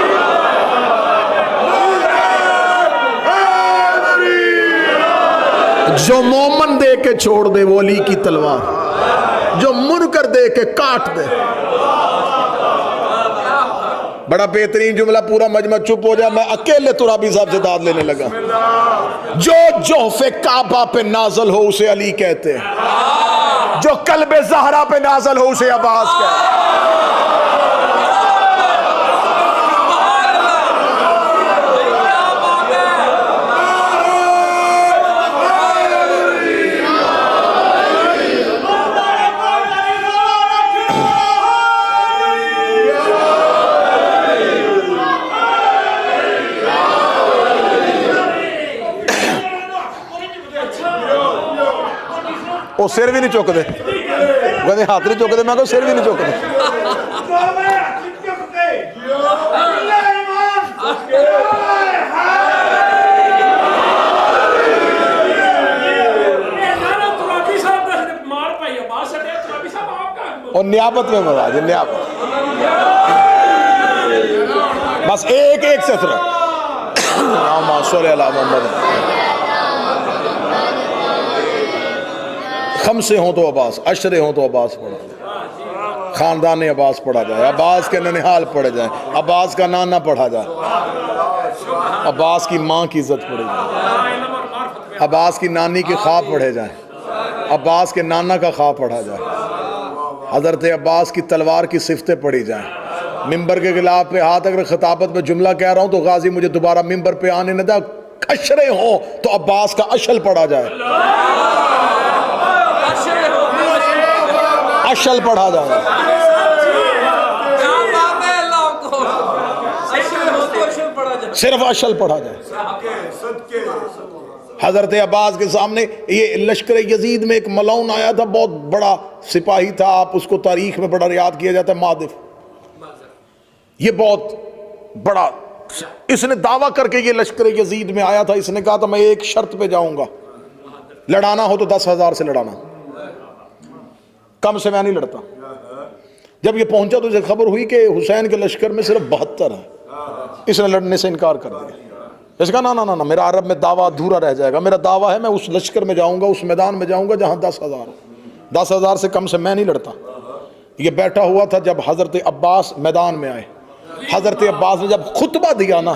जो मोमन दे के छोड़ दे वो अली की तलवार, जो मुनकर दे के काट दे। बड़ा बेहतरीन जुमला, पूरा मजमा चुप हो जाए, मैं अकेले तुराबी साहब से दाद लेने लगा। जो जोहफे काबा पे नाजल हो उसे अली कहते हैं, जो कल्बे ज़हरा पे नाजल हो उसे अब्बास कहते हैं। वो सिर भी नहीं चुकते, कहते हाथ नहीं चुकते, मैं सिर भी नहीं चुकते। और नियाबत में मजा जी, नियाबत बस एक एक से खमसे हों तो अब्बास, अशरे हों तो अब्बास पढ़ा जाए, खानदान अब्बास पढ़ा जाए, अब्बास के ननिहाल पढ़े जाए, अब्बास का नाना पढ़ा जाए, अब्बास की माँ की इज्जत पढ़ी जाए, अब्बास की नानी के ख्वाब पढ़े जाए, अब्बास के नाना का ख्वाब पढ़ा जाए, हज़रत अब्बास की तलवार की सिफतें पढ़ी जाएं। मिंबर के गिलाफ पे हाथ अगर खिताबत में जुमला कह रहा हूं तो गाजी मुझे दोबारा मिंबर पे आने न दा, अशरे हो तो अब्बास का अशल पढ़ा जाए, अशल पढ़ा जाए, सिर्फ अशल पढ़ा जाए। हजरत अब्बास के सामने ये लश्कर यजीद में एक मलाउन आया था, बहुत बड़ा सिपाही था, आप उसको तारीख में बड़ा याद किया जाता है, मादिफ। ये बहुत बड़ा, इसने दावा करके ये लश्कर यजीद में आया था, इसने कहा था मैं एक शर्त पे जाऊंगा, लड़ाना हो तो 10,000 से लड़ाना, कम से मैं नहीं लड़ता। जब ये पहुंचा तो इसे खबर हुई कि हुसैन के लश्कर में सिर्फ 72 है, इसने लड़ने से इनकार कर दिया। इसका ना ना ना ना, मेरा अरब में दावा अधूरा रह जाएगा, मेरा दावा है मैं उस लश्कर में जाऊंगा, उस मैदान में जाऊंगा जहां 10,000 हो, 10,000 से कम से मैं नहीं लड़ता। ये बैठा हुआ था जब हजरत अब्बास मैदान में आए, हजरत अब्बास ने जब खुतबा दिया ना,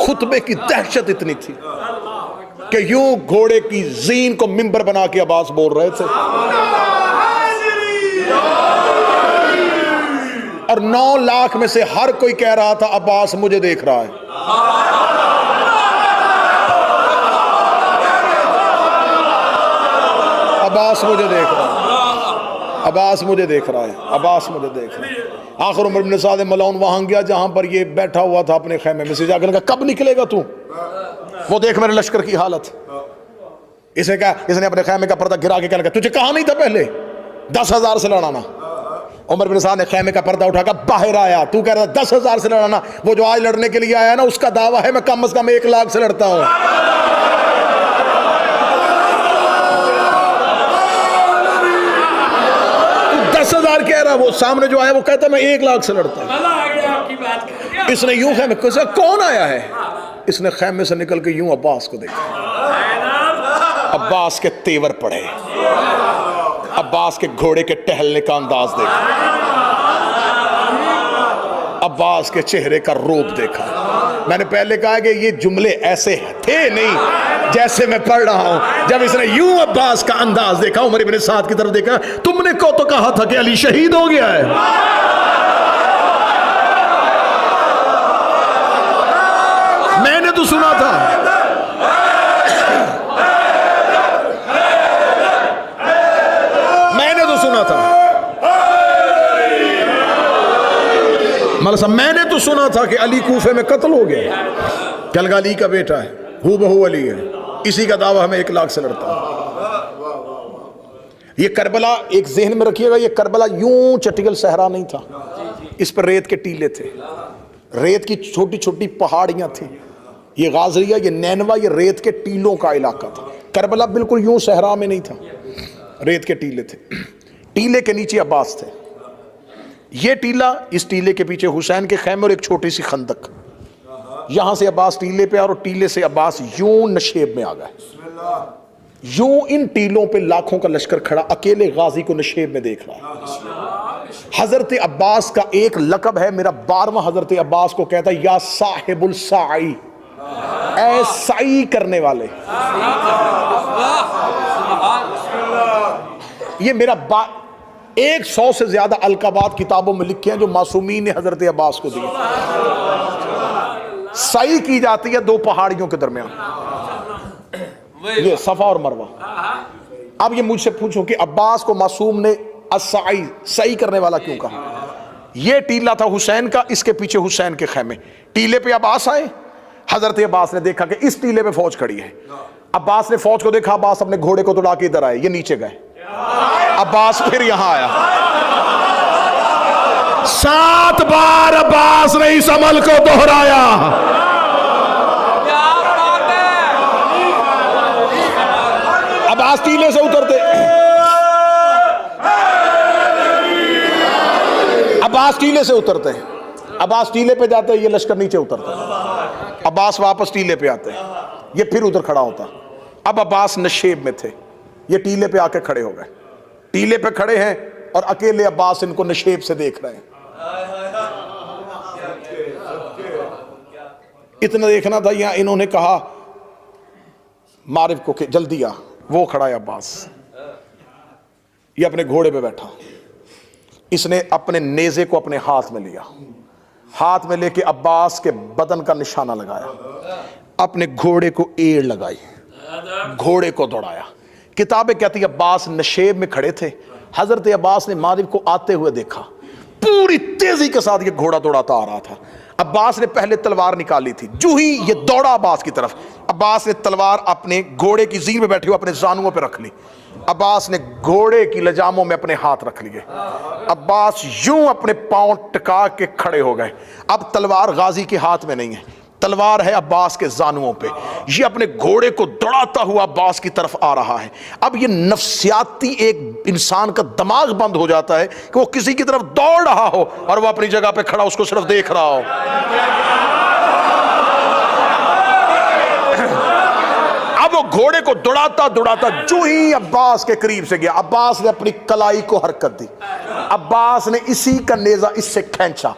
खुतबे की दहशत इतनी थी कि यूं घोड़े की जीन को मिंबर बना के अब्बास बोल रहे थे, और 9 लाख में से हर कोई कह रहा था अब्बास मुझे देख रहा है। अब्बास मुझे देख रहा है, अब्बास मुझे देख रहा है, अब्बास मुझे देख रहा है। आखिर उमर इब्न साद मलऊन वहां गया जहां पर ये बैठा हुआ था अपने खैमे में, से जाकर कहा कब निकलेगा तू, वो देख मेरे लश्कर की हालत। इसने कहा, इसने अपने खैमे का पर्दा गिरा के कहने लगा तुझे कहा नहीं था पहले 10,000 से लड़ाना। उमर बिन साद ने खैमे का पर्दा उठाकर बाहर आया, तू कह रहा 10,000 से लड़ाना, वो जो आज लड़ने के लिए आया ना उसका दावा है मैं कम से कम 1 लाख से लड़ता हूं। तू 10,000 कह रहा, वो सामने जो आया वो कहता मैं 1 लाख से लड़ता हूं। इसने यूं खैमे, कौन आया है, इसने खैमे से निकल के यूं अब्बास को देखा, अब्बास के तेवर पड़े, अब्बास के घोड़े के टहलने का अंदाज देखा, अब्बास के चेहरे का रूप देखा। मैंने पहले कहा कि ये जुमले ऐसे थे नहीं जैसे मैं पढ़ रहा हूं। जब इसने यूं अब्बास का अंदाज देखा, उमर इब्न साद की तरफ देखा, तुमने को तो कहा था कि अली शहीद हो गया है, मैंने तो सुना था, मैंने तो सुना था कि अली कूफे में कत्ल हो गया। क्या लगा अली का बेटा है, हू बहू अली है, इसी का दावा हमें 1 लाख से लड़ता है। ये करबला एक जहन में रखिएगा, ये करबला यूं चटियल सहरा नहीं था, इस पर रेत के टीले थे, रेत की छोटी छोटी पहाड़ियां थी। ये गाजरिया, ये नैनवा, ये रेत के टीलों का इलाका था। करबला बिल्कुल यूं सहरा में नहीं था, रेत के टीले थे, टीले के नीचे अब्बास थे, ये टीला, इस टीले के पीछे हुसैन के खैमे और एक छोटी सी खंदक, यहां से अब्बास टीले पे और टीले से अब्बास यूं नशेब में आ गए। यूं इन टीलों पे लाखों का लश्कर खड़ा अकेले गाजी को नशेब में देख रहा है। हजरत अब्बास का एक लकब है, मेरा 12वां हजरत अब्बास को कहता है या साहिबुल साई, ऐ साई करने वाले। ये मेरा 100 से ज्यादा अलकाबात किताबों में लिखे हैं जो मासूमीन ने हजरत अब्बास को दिए। सही की जाती है 2 पहाड़ियों के दरमियान, ये सफा और मरवा। अब ये मुझसे पूछो कि अब्बास को मासूम ने अस्साई, सही करने वाला क्यों कहा? ये टीला था हुसैन का, इसके पीछे हुसैन के खैमे। टीले पे अब्बास आए, हजरत अब्बास ने देखा कि इस टीले पे फौज खड़ी है, अब्बास ने फौज को देखा, अब्बास अपने घोड़े को दौड़ा के इधर आए, ये नीचे गए, अब्बास फिर यहां आया। 7 बार अब्बास ने इस अमल को दोहराया। अब्बास टीले से उतरते, अब्बास टीले से उतरते, अब्बास टीले पे जाते, ये लश्कर नीचे उतरता, अब्बास वापस टीले पे आते, ये फिर उधर खड़ा होता। अब अब्बास नशेब में थे, ये टीले पे आके खड़े हो गए, टीले पे खड़े हैं और अकेले अब्बास इनको नशेब से देख रहे हैं। इतना देखना था, यहां इन्होंने कहा मारिफ को कि जल्दी आ, वो खड़ा है अब्बास, ये अपने घोड़े पे बैठा, इसने अपने नेज़े को अपने हाथ में लिया, हाथ में लेके अब्बास के बदन का निशाना लगाया, अपने घोड़े को एड़ लगाई, घोड़े को दौड़ाया। किताबें कहती है अब्बास नशेब में खड़े थे, हजरत अब्बास ने मारिफ को आते हुए देखा, पूरी तेजी के साथ ये घोड़ा दौड़ाता आ रहा था। अब्बास ने पहले तलवार निकाली थी, जो ही ये दौड़ा अब्बास की तरफ, अब्बास ने तलवार अपने घोड़े की जीन में बैठे हुए अपने जानुओं पे रख ली, अब्बास ने घोड़े की लजामों में अपने हाथ रख लिए, अब्बास यूं अपने पांव टिका के खड़े हो गए। अब तलवार गाजी के हाथ में नहीं है, तलवार है अब्बास के जानुओं पे, ये अपने घोड़े को दौड़ाता हुआ अब्बास की तरफ आ रहा है। अब ये नफ्सियाती एक इंसान का दिमाग बंद हो जाता है कि वो किसी की तरफ दौड़ रहा हो और वो अपनी जगह पे खड़ा उसको सिर्फ देख रहा हो। अब वो घोड़े को दौड़ाता दौड़ाता जो ही अब्बास के करीब से गया, अब्बास ने अपनी कलाई को हरकत दी, अब्बास ने इसी का नेजा इससे खींचा,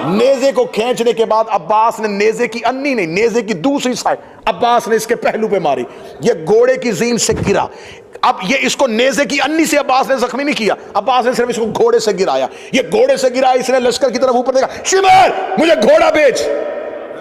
नेजे को खींचने के बाद अब्बास ने नेजे की अन्नी नहीं, नेजे की दूसरी साइड अब्बास ने इसके पहलू पे मारी, ये घोड़े की जीन से गिरा। अब ये इसको नेजे की अन्नी से अब्बास ने जख्मी नहीं किया, अब्बास ने सिर्फ इसको घोड़े से गिराया, ये घोड़े से गिराया, इसने लश्कर की तरफ ऊपर देखा, शिमर मुझे घोड़ा बेच,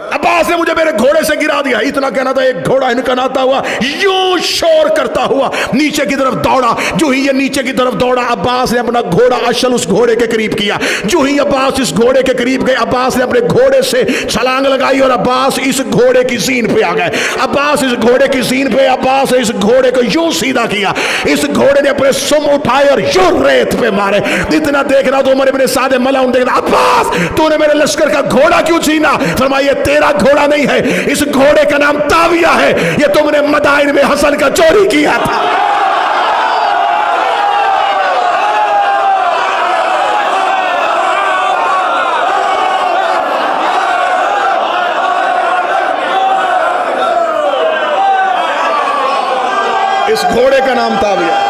अब्बास ने मुझे मेरे घोड़े से गिरा दिया। इतना कहना था, एक घोड़ा हिनकनाता हुआ यूं शोर करता हुआ नीचे की तरफ दौड़ा। जो ही ये नीचे की तरफ दौड़ा, अब्बास ने अपना घोड़ा अशल उस घोड़े के करीब किया। जो ही अब्बास इस घोड़े के करीब गए, अब्बास ने अपने घोड़े से छलांग लगाई और अब्बास इस घोड़े की जीन पे आ गए। अब्बास इस घोड़े की जीन पे, अब्बास ने इस घोड़े को यूं सीधा किया, इस घोड़े ने अपने सुम उठाए और यूं रेत पे मारे। इतना देखना तो उमर इब्न साद मलाउन देखना, अब्बास तूने मेरे लश्कर का घोड़ा क्यों छीना? फरमाया तेरा घोड़ा नहीं है, इस घोड़े का नाम ताविया है, ये तुमने मदाइन में हसन का चोरी किया था। इस घोड़े का नाम ताविया।